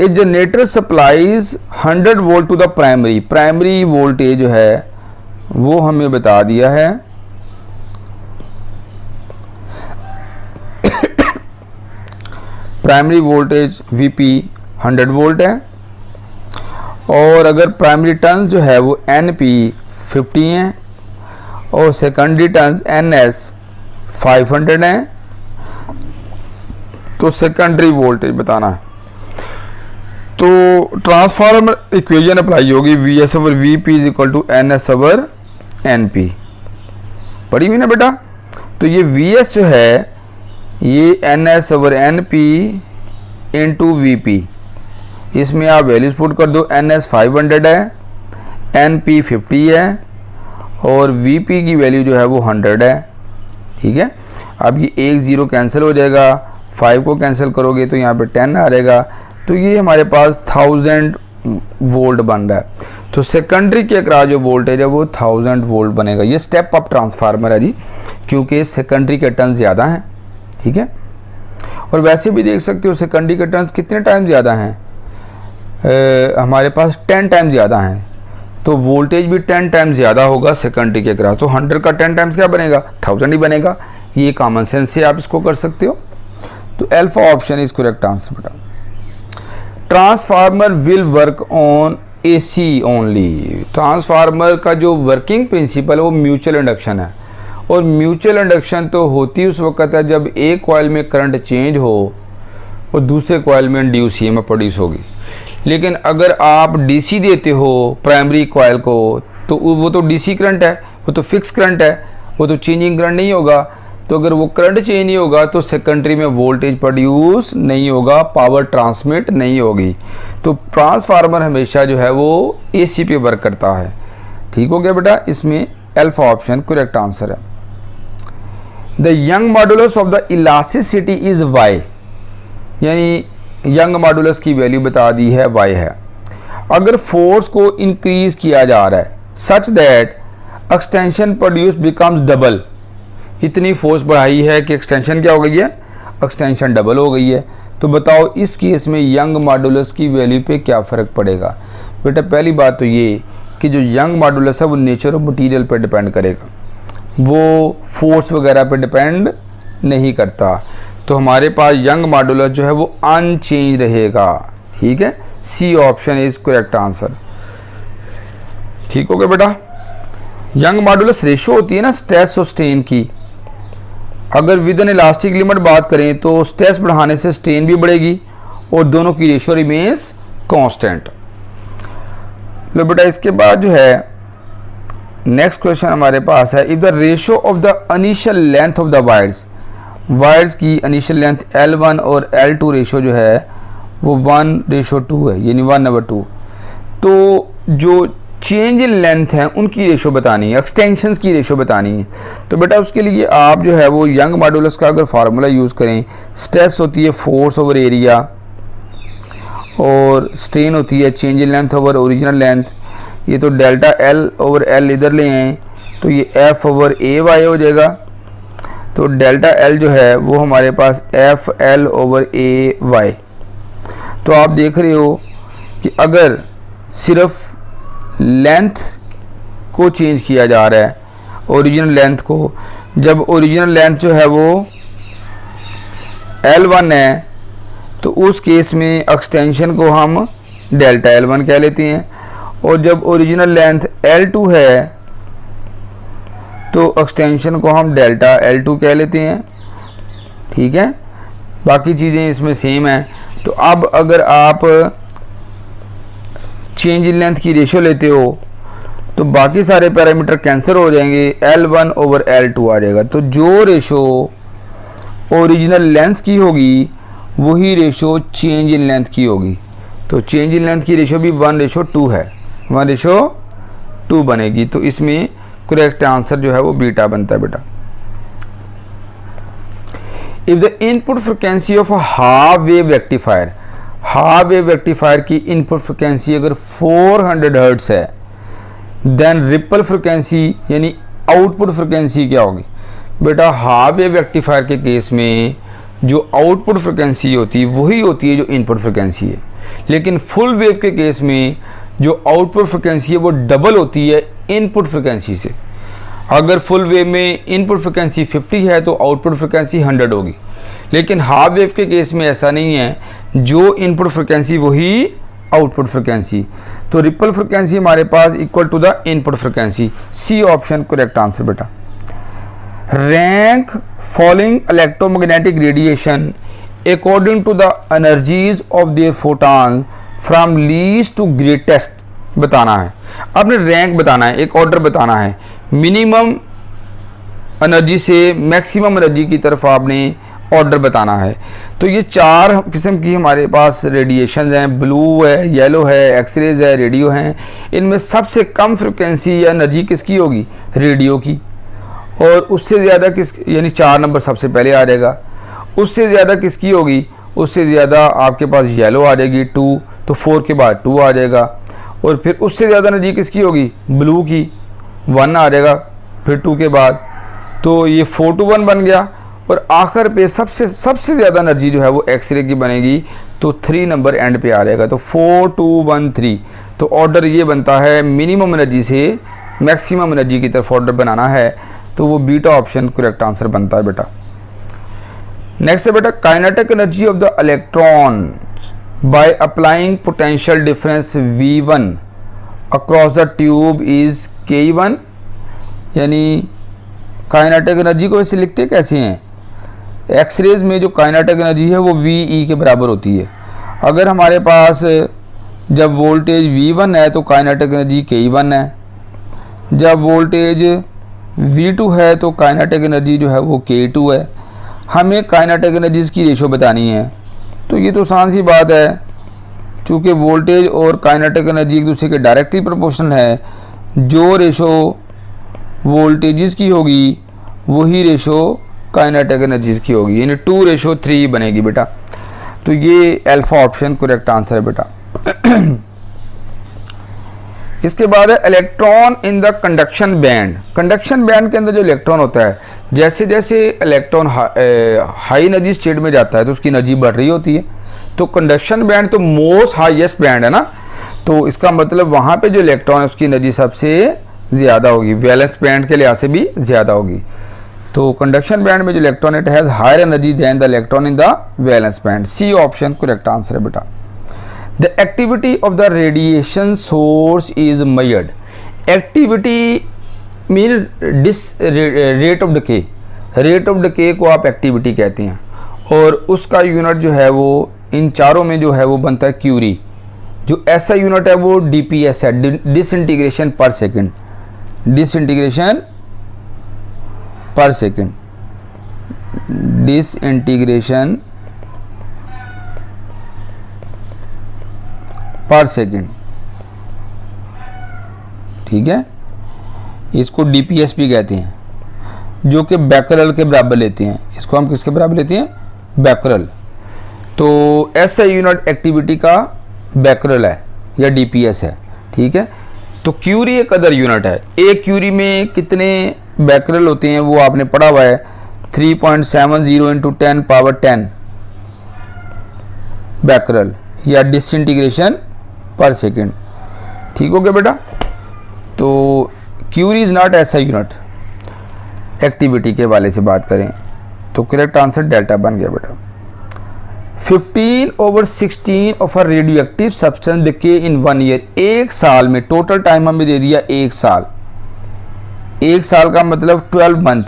A generator supplies 100 volt to the primary, primary voltage जो है वो हमें बता दिया है प्राइमरी वोल्टेज Vp 100 वोल्ट है। और अगर प्राइमरी टर्न्स जो है वो Np 50 हैं और सेकेंडरी टर्न्स Ns 500 हैं, तो सेकेंडरी वोल्टेज बताना है। तो ट्रांसफार्मर इक्वेशन अप्लाई होगी Vs over Vp is equal to Ns over Np, पढ़ी हुई ना बेटा। तो ये Vs जो है ये Ns over Np into Vp, इसमें आप वैल्यूज पुट कर दो। Ns 500 है, Np 50 है और Vp की वैल्यू जो है वो 100 है, ठीक है। अब ये एक ज़ीरो कैंसिल हो जाएगा, 5 को कैंसिल करोगे तो यहाँ पे 10 आ जाएगा। तो ये हमारे पास 1000 वोल्ट बन रहा है। तो सेकेंडरी के अक्रॉस जो वोल्टेज है वो 1000 वोल्ट बनेगा। ये स्टेप अप ट्रांसफार्मर है जी, क्योंकि सेकेंडरी के टर्न ज़्यादा हैं, ठीक है। और वैसे भी देख सकते हो सेकेंडरी के टर्न कितने टाइम ज़्यादा हैं, हमारे पास 10 टाइम ज़्यादा हैं। तो वोल्टेज भी 10 टाइम ज़्यादा होगा सेकेंडरी के अक्रॉस। तो 100 का 10 टाइम्स क्या बनेगा, 1000 ही बनेगा। ये कॉमन सेंस से आप इसको कर सकते हो। तो alpha option is correct answer बेटा। Transformer will work on AC only, transformer का जो वर्किंग प्रिंसिपल है वो म्यूचुअल इंडक्शन है। और म्यूचुअल इंडक्शन तो होती उस वक्त है जब एक कॉइल में करंट चेंज हो और दूसरे कॉइल में इंड्यूस EMF प्रोड्यूस होगी। लेकिन अगर आप DC देते हो प्राइमरी कॉइल को तो वो तो DC करंट है, वो तो फिक्स करंट है, वो तो चेंजिंग करंट नहीं होगा। तो अगर वो करंट चेंज नहीं होगा तो सेकेंडरी में वोल्टेज प्रोड्यूस नहीं होगा, पावर ट्रांसमिट नहीं होगी। तो ट्रांसफार्मर हमेशा जो है वो AC पे वर्क करता है। ठीक हो गया बेटा, इसमें अल्फा ऑप्शन करेक्ट आंसर है। The young modulus of the elasticity is Y, यानी यंग मॉडुलस की वैल्यू बता दी है Y है। अगर फोर्स को इंक्रीज किया जा रहा है such that extension produce becomes double, इतनी फोर्स बढ़ाई है कि एक्सटेंशन क्या हो गई है, एक्सटेंशन डबल हो गई है। तो बताओ इस केस में यंग मॉडुलस की वैल्यू पे क्या फ़र्क पड़ेगा। बेटा पहली बात तो ये कि जो यंग मॉडुलस है वो नेचर ऑफ मटेरियल पे डिपेंड करेगा, वो फोर्स वगैरह पे डिपेंड नहीं करता। तो हमारे पास यंग मॉडुलस जो है वो अनचेंज रहेगा। ठीक है, C option is correct answer. ठीक हो गया बेटा। यंग मॉडुलस रेशो होती है ना स्ट्रेस और स्ट्रेन की, अगर विद एन इलास्टिक लिमिट बात करें तो स्ट्रेस बढ़ाने से स्ट्रेन भी बढ़ेगी और दोनों की रेशो रिमेन्स कांस्टेंट। लो बेटा इसके बाद जो है नेक्स्ट क्वेश्चन हमारे पास है, if the ratio of the initial length of the wires की इनिशियल लेंथ L1 और L2 रेशो जो है वो 1:2 है, यानी 1/2। तो जो चेंज इन लेंथ है उनकी रेशो बतानी है, एक्सटेंशंस की रेशो बतानी है। तो बेटा उसके लिए आप जो है वो यंग मॉडुलस का अगर फार्मूला यूज़ करें, स्ट्रेस होती है फोर्स ओवर एरिया और स्ट्रेन होती है change in length over original length. ये तो डेल्टा L ओवर L इधर ले आए तो ये F ओवर AY हो जाएगा। तो डेल्टा L जो है वो हमारे पास FL ओवर AY। तो आप देख रहे हो कि अगर सिर्फ लेंथ को चेंज किया जा रहा है, ओरिजिनल लेंथ को, जब ओरिजिनल लेंथ जो है वो L1 है तो उस केस में एक्सटेंशन को हम डेल्टा L1 कह लेते हैं, और जब ओरिजिनल लेंथ L2 है तो एक्सटेंशन को हम डेल्टा L2 कह लेते हैं। ठीक है, बाकी चीज़ें इसमें सेम हैं। तो अब अगर आप चेंज इन लेंथ की रेशो लेते हो तो बाकी सारे पैरामीटर कैंसिल हो जाएंगे, L1 ओवर L2 आ जाएगा। तो जो रेशो ओरिजिनल लेंथ की होगी वही रेशो चेंज इन लेंथ की होगी। तो चेंज इन लेंथ की रेशो भी 1:2 है, 1:2 बनेगी। तो इसमें करेक्ट आंसर जो है वो बीटा बनता है बेटा। If the input frequency of half wave rectifier की इनपुट फ्रिक्वेंसी अगर 400 हर्ट्ज है, देन रिपल फ्रिक्वेंसी यानी आउटपुट फ्रिक्वेंसी क्या होगी? बेटा हाफ वेव रेक्टिफायर के केस में जो आउटपुट फ्रिक्वेंसी होती है वही होती है जो इनपुट फ्रिक्वेंसी है, लेकिन फुल वेव के केस में जो आउटपुट फ्रिक्वेंसी है वो डबल होती है इनपुट फ्रिक्वेंसी से। अगर फुल वेव में इनपुट फ्रिक्वेंसी 50 है तो आउटपुट फ्रिक्वेंसी 100 होगी, लेकिन हाफ वेव के केस में ऐसा नहीं है, जो इनपुट फ्रिक्वेंसी वही आउटपुट फ्रिक्वेंसी। तो रिपल फ्रिक्वेंसी हमारे पास equal to the input frequency. C option correct answer बेटा। Rank following electromagnetic radiation according to the energies of their photon from least to greatest बताना है। आपने रैंक बताना है, एक ऑर्डर बताना है, मिनिमम एनर्जी से मैक्सिमम एनर्जी की तरफ आपने ऑर्डर बताना है। तो ये 4 किस्म की हमारे पास रेडिएशन हैं, ब्लू है, येलो है, एक्सरेज है, रेडियो हैं। इनमें सबसे कम फ्रिक्वेंसी या एनर्जी किसकी होगी? रेडियो की। और उससे ज़्यादा किस, यानी 4 नंबर सबसे पहले आ जाएगा। उससे ज़्यादा किसकी होगी? उससे ज़्यादा आपके पास येलो आ जाएगी 2, तो 4 के बाद 2 आ जाएगा। और फिर उससे ज़्यादा एनर्जी किसकी होगी? ब्लू की, 1 आ जाएगा फिर 2 के बाद, तो ये 4 to 1 बन गया। और आखिर पे सबसे ज़्यादा एनर्जी जो है वो एक्सरे की बनेगी, तो 3 नंबर एंड पे आ जाएगा, तो 4 2 1 3। तो ऑर्डर ये बनता है, मिनिमम एनर्जी से मैक्सिमम एनर्जी की तरफ ऑर्डर बनाना है, तो वो बीटा ऑप्शन करेक्ट आंसर बनता है बेटा। नेक्स्ट है बेटा, kinetic energy of the electron by applying potential difference V1 across the tube is K1। यानी काइनेटिक एनर्जी को वैसे लिखते कैसे हैं? एक्सरेज में जो काइनेटिक एनर्जी है वो VE के बराबर होती है। अगर हमारे पास जब वोल्टेज V1 है तो काइनेटिक एनर्जी K1 है, जब वोल्टेज V2 है तो काइनेटिक एनर्जी जो है वो K2 है। हमें काइनेटिक एनर्जीज की रेशो बतानी है, तो ये तो आसान सी बात है, चूँकि वोल्टेज और काइनेटिक एनर्जी एक दूसरे के डायरेक्टली प्रोपोर्शनल है। जो रेशो वोल्टेजेस की होगी वही रेशो काइनेटिक एनर्जीज की होगी, यानी 2:3 बनेगी बेटा। तो ये अल्फा ऑप्शन करेक्ट आंसर है बेटा। इसके बाद है electron in the conduction band. Conduction band के अंदर जो इलेक्ट्रॉन होता है, जैसे जैसे इलेक्ट्रॉन हाई एनर्जी स्टेट में जाता है तो उसकी एनर्जी बढ़ रही होती है। तो कंडक्शन बैंड तो मोस्ट हाईएस्ट बैंड है ना, तो इसका मतलब वहाँ पे जो इलेक्ट्रॉन है उसकी एनर्जी सबसे ज़्यादा होगी, वैलेंस बैंड के लिहाज से भी ज़्यादा होगी। तो कंडक्शन बैंड में जो electron it has higher energy than the electron in the valence band. C option correct answer है बेटा। The activity of the radiation source is measured activity mean rate of decay, rate of decay को आप एक्टिविटी कहते हैं, और उसका यूनिट जो है वो इन चारों में जो है वो बनता है क्यूरी। जो ऐसा यूनिट है वो डीपीएस है, डिसइंटीग्रेशन पर सेकंड, डिसइंटीग्रेशन पर सेकंड, डिसइंटीग्रेशन पर सेकंड, ठीक है। इसको डीपीएस भी कहते हैं, जो कि बैकरल के बराबर लेते हैं। इसको हम किसके बराबर लेते हैं? बैकरल। तो ऐसा यूनिट एक्टिविटी का बैकरल है या डीपीएस है, ठीक है। तो क्यूरी एक अदर यूनिट है। एक क्यूरी में कितने बैकरल होते हैं वो आपने पढ़ा हुआ है, 3.70 इंटू 10 पावर 10 बैकरल या डिसइंटीग्रेशन पर सेकेंड, ठीक हो गया बेटा। तो क्यूरी इज नॉट ऐसा यूनिट। एक्टिविटी के वाले से बात करें तो करेक्ट आंसर डेल्टा बन गया बेटा। 15/16 of a radio active substance decay in 1 year, एक साल में, टोटल टाइम हमें दे दिया एक साल। एक साल का मतलब 12 मंथ।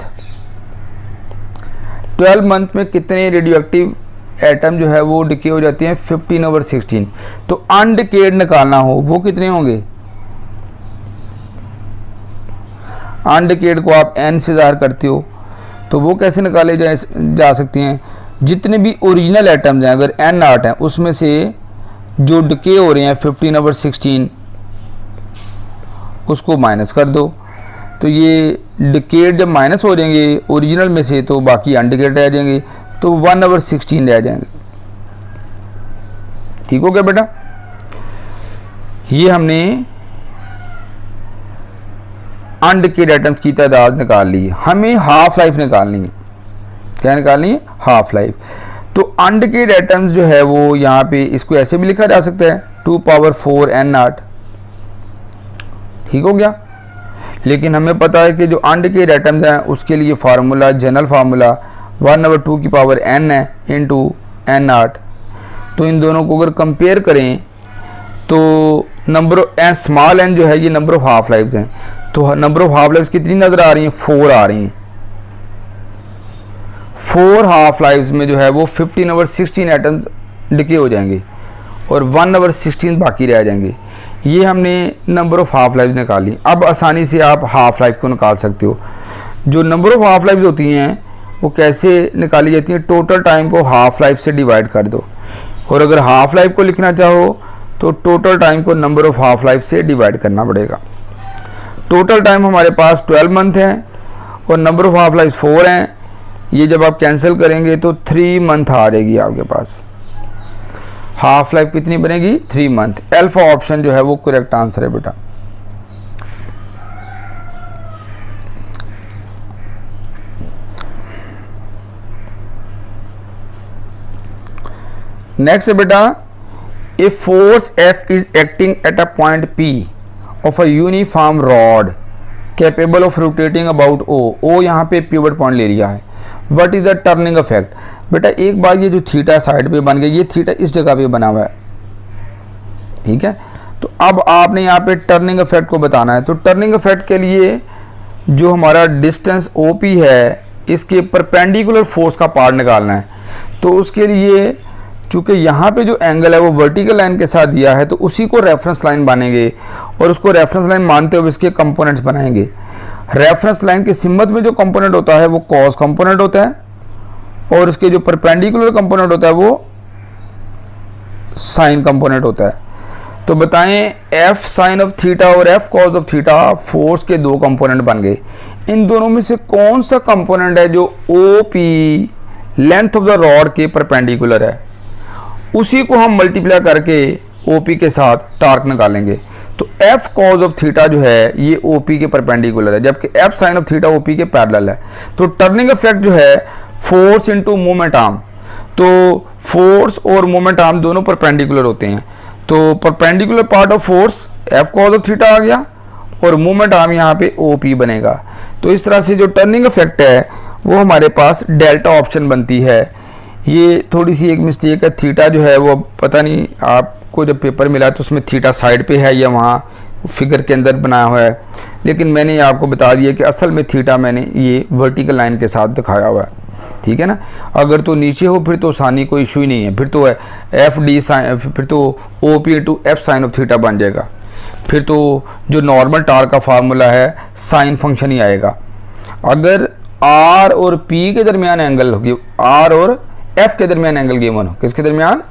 12 मंथ में कितने रेडियो एक्टिव एटम जो है वो डिके हो जाते हैं? 15/16। तो अनडिकेड निकालना हो वो कितने होंगे? अनडिकेड को आप n से ज़ाहिर करते हो, तो वो कैसे निकाले जा सकते हैं? जितने भी ओरिजिनल एटम्स हैं, अगर n0 हैं, उसमें से जो डिके हो रहे हैं 15/16 उसको माइनस कर दो। तो ये डिकेड जब माइनस हो जाएंगे ओरिजिनल में से, तो बाकी अनडिकेड रह जाएंगे, तो 1/16 रह जाएंगे, ठीक हो गया बेटा। ये हमने अनडिकेड एटम्स की तादाद निकाल ली है। हमें हाफ लाइफ निकालनी है। क्या निकालनी है? Half life. तो अनडिकेड एटम्स जो है वो यहाँ पे इसको ऐसे भी लिखा जा सकता है 2⁴ n0, ठीक हो गया। लेकिन हमें पता है कि जो अनडिकेड एटम्स हैं उसके लिए फार्मूला, जनरल फार्मूला 1/2n है इंटू n0। तो इन दोनों को अगर कंपेयर करें तो number of n, small n जो है ये नंबर ऑफ हाफ लाइफ्स हैं। तो नंबर ऑफ हाफ लाइफ्स कितनी नजर आ रही हैं? 4 आ रही हैं। 4 हाफ लाइफ्स में जो है वो 15/16 एटम्स डिके हो जाएंगे और 1/16 बाकी रह जाएंगे। ये हमने नंबर ऑफ हाफ लाइफ्स निकाली। अब आसानी से आप हाफ लाइफ को निकाल सकते हो। जो नंबर ऑफ हाफ लाइफ्स होती हैं वो कैसे निकाली जाती हैं? टोटल टाइम को हाफ लाइफ से डिवाइड कर दो, और अगर हाफ लाइफ को लिखना चाहो तो टोटल टाइम को नंबर ऑफ हाफ लाइफ से डिवाइड करना पड़ेगा। टोटल टाइम हमारे पास 12 मंथ है और नंबर ऑफ हाफ लाइफ 4 हैं। ये जब आप कैंसिल करेंगे तो 3 मंथ आ जाएगी आपके पास। हाफ लाइफ कितनी बनेगी? 3 मंथ। अल्फा ऑप्शन जो है वो करेक्ट आंसर है बेटा। नेक्स्ट है बेटा, a force F is acting at a point P of a uniform rod capable of rotating about O। O यहाँ पे पिवट पॉइंट ले लिया है। What is the turning effect? बेटा एक बार ये जो थीटा साइड पे बन गया, ये थीटा इस जगह पे बना हुआ है, ठीक है। तो अब आपने यहाँ पे टर्निंग इफेक्ट को बताना है। तो टर्निंग इफेक्ट के लिए जो हमारा डिस्टेंस OP है, इसके परपेंडिकुलर फोर्स का पार्ट निकालना है। तो उसके लिए चूँकि यहाँ पे जो एंगल है वो वर्टिकल लाइन के साथ दिया है, तो उसी को रेफरेंस लाइन मानेंगे और उसको रेफरेंस लाइन मानते हुए इसके कंपोनेंट्स बनाएंगे। रेफरेंस लाइन के सिमत में जो कंपोनेंट होता है वो कॉस कंपोनेंट होता है और उसके जो परपेंडिकुलर कंपोनेंट होता है वो साइन कंपोनेंट होता है। तो बताएं F साइन ऑफ थीटा और F cos of theta force के 2 कंपोनेंट बन गए। इन दोनों में से कौन सा कंपोनेंट है जो OP length of the rod के परपेंडिकुलर है, उसी को हम मल्टीप्लाई करके OP के साथ टार्क निकालेंगे। तो F कॉज ऑफ थीटा जो है ये OP के परपेंडिकुलर है, जबकि F sine of theta OP के पैरेलल है। तो टर्निंग इफेक्ट जो है फोर्स इनटू मोमेंट आर्म, तो फोर्स और मोमेंट आर्म दोनों परपेंडिकुलर होते हैं। तो perpendicular part of force F cos of theta आ गया और मोमेंट आर्म यहाँ पे OP बनेगा। तो इस तरह से जो टर्निंग इफेक्ट है वो हमारे पास डेल्टा ऑप्शन बनती है। ये थोड़ी सी एक मिस्टेक है, थीटा जो है वो पता नहीं आपको जब पेपर मिला तो उसमें थीटा साइड पे है या वहाँ फिगर के अंदर बनाया हुआ है, लेकिन मैंने आपको बता दिया कि असल में थीटा मैंने ये वर्टिकल लाइन के साथ दिखाया हुआ है, ठीक है ना। अगर तो नीचे हो फिर तो सानी कोई इशू ही नहीं है, फिर तो एफ डी साइन, फिर तो O P into F sine of theta बन जाएगा, फिर तो जो नॉर्मल टार का फार्मूला है साइन फंक्शन ही आएगा। अगर आर और पी के दरमियान एंगल होगी, आर और एफ के दरमियान एंगल गिवन हो, किसके दरमियान,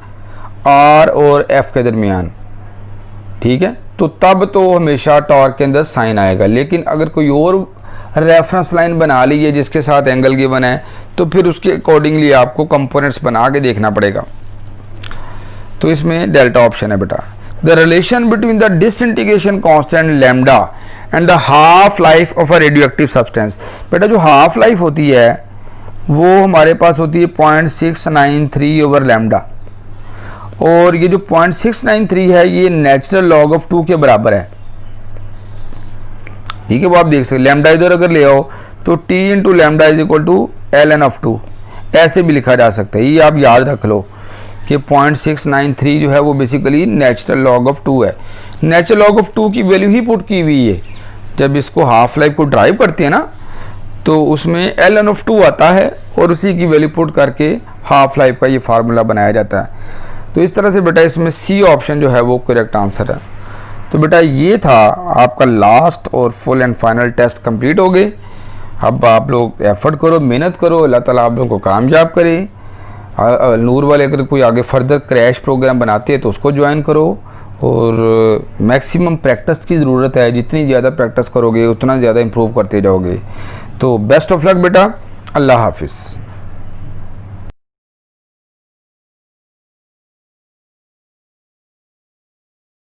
आर और एफ के दरमियान, ठीक है, तो तब तो हमेशा टॉर्क के अंदर साइन आएगा। लेकिन अगर कोई और रेफरेंस लाइन बना ली है जिसके साथ एंगल गिवन है, तो फिर उसके अकॉर्डिंगली आपको कंपोनेंट्स बना के देखना पड़ेगा। तो इसमें डेल्टा ऑप्शन है बेटा। The relation between the disintegration constant lambda and the half life of a radioactive substance. बेटा जो हाफ लाइफ होती है वो हमारे पास होती है 0.693 ओवर लैम्डा, और ये जो 0.693 है ये नेचुरल लॉग ऑफ 2 के बराबर है, ठीक है। वो आप देख सकते, लैम्डा इधर अगर ले आओ तो t into lambda is equal to ln of 2, ऐसे भी लिखा जा सकता है। ये आप याद रख लो कि 0.693 जो है वो बेसिकली नेचुरल लॉग ऑफ 2 है। नेचुरल लॉग ऑफ 2 की वैल्यू ही पुट की हुई है, जब इसको हाफ लाइफ को ड्राइव करते हैं ना तो उसमें ln ऑफ 2 आता है और उसी की वैल्यू पुट करके हाफ लाइफ का ये फार्मूला बनाया जाता है। तो इस तरह से बेटा इसमें सी ऑप्शन जो है वो करेक्ट आंसर है। तो बेटा ये था आपका लास्ट और full and final test complete हो गए। अब आप लोग एफर्ट करो, मेहनत करो, अल्लाह ताला आप लोगों को कामयाब करे। नूर वाले अगर कोई आगे फर्दर क्रैश प्रोग्राम बनाते हैं तो उसको ज्वाइन करो, और मैक्सिमम प्रैक्टिस की ज़रूरत है। जितनी ज़्यादा प्रैक्टिस करोगे उतना ज़्यादा इम्प्रूव करते जाओगे। तो बेस्ट ऑफ लक बेटा, अल्लाह हाफिज़।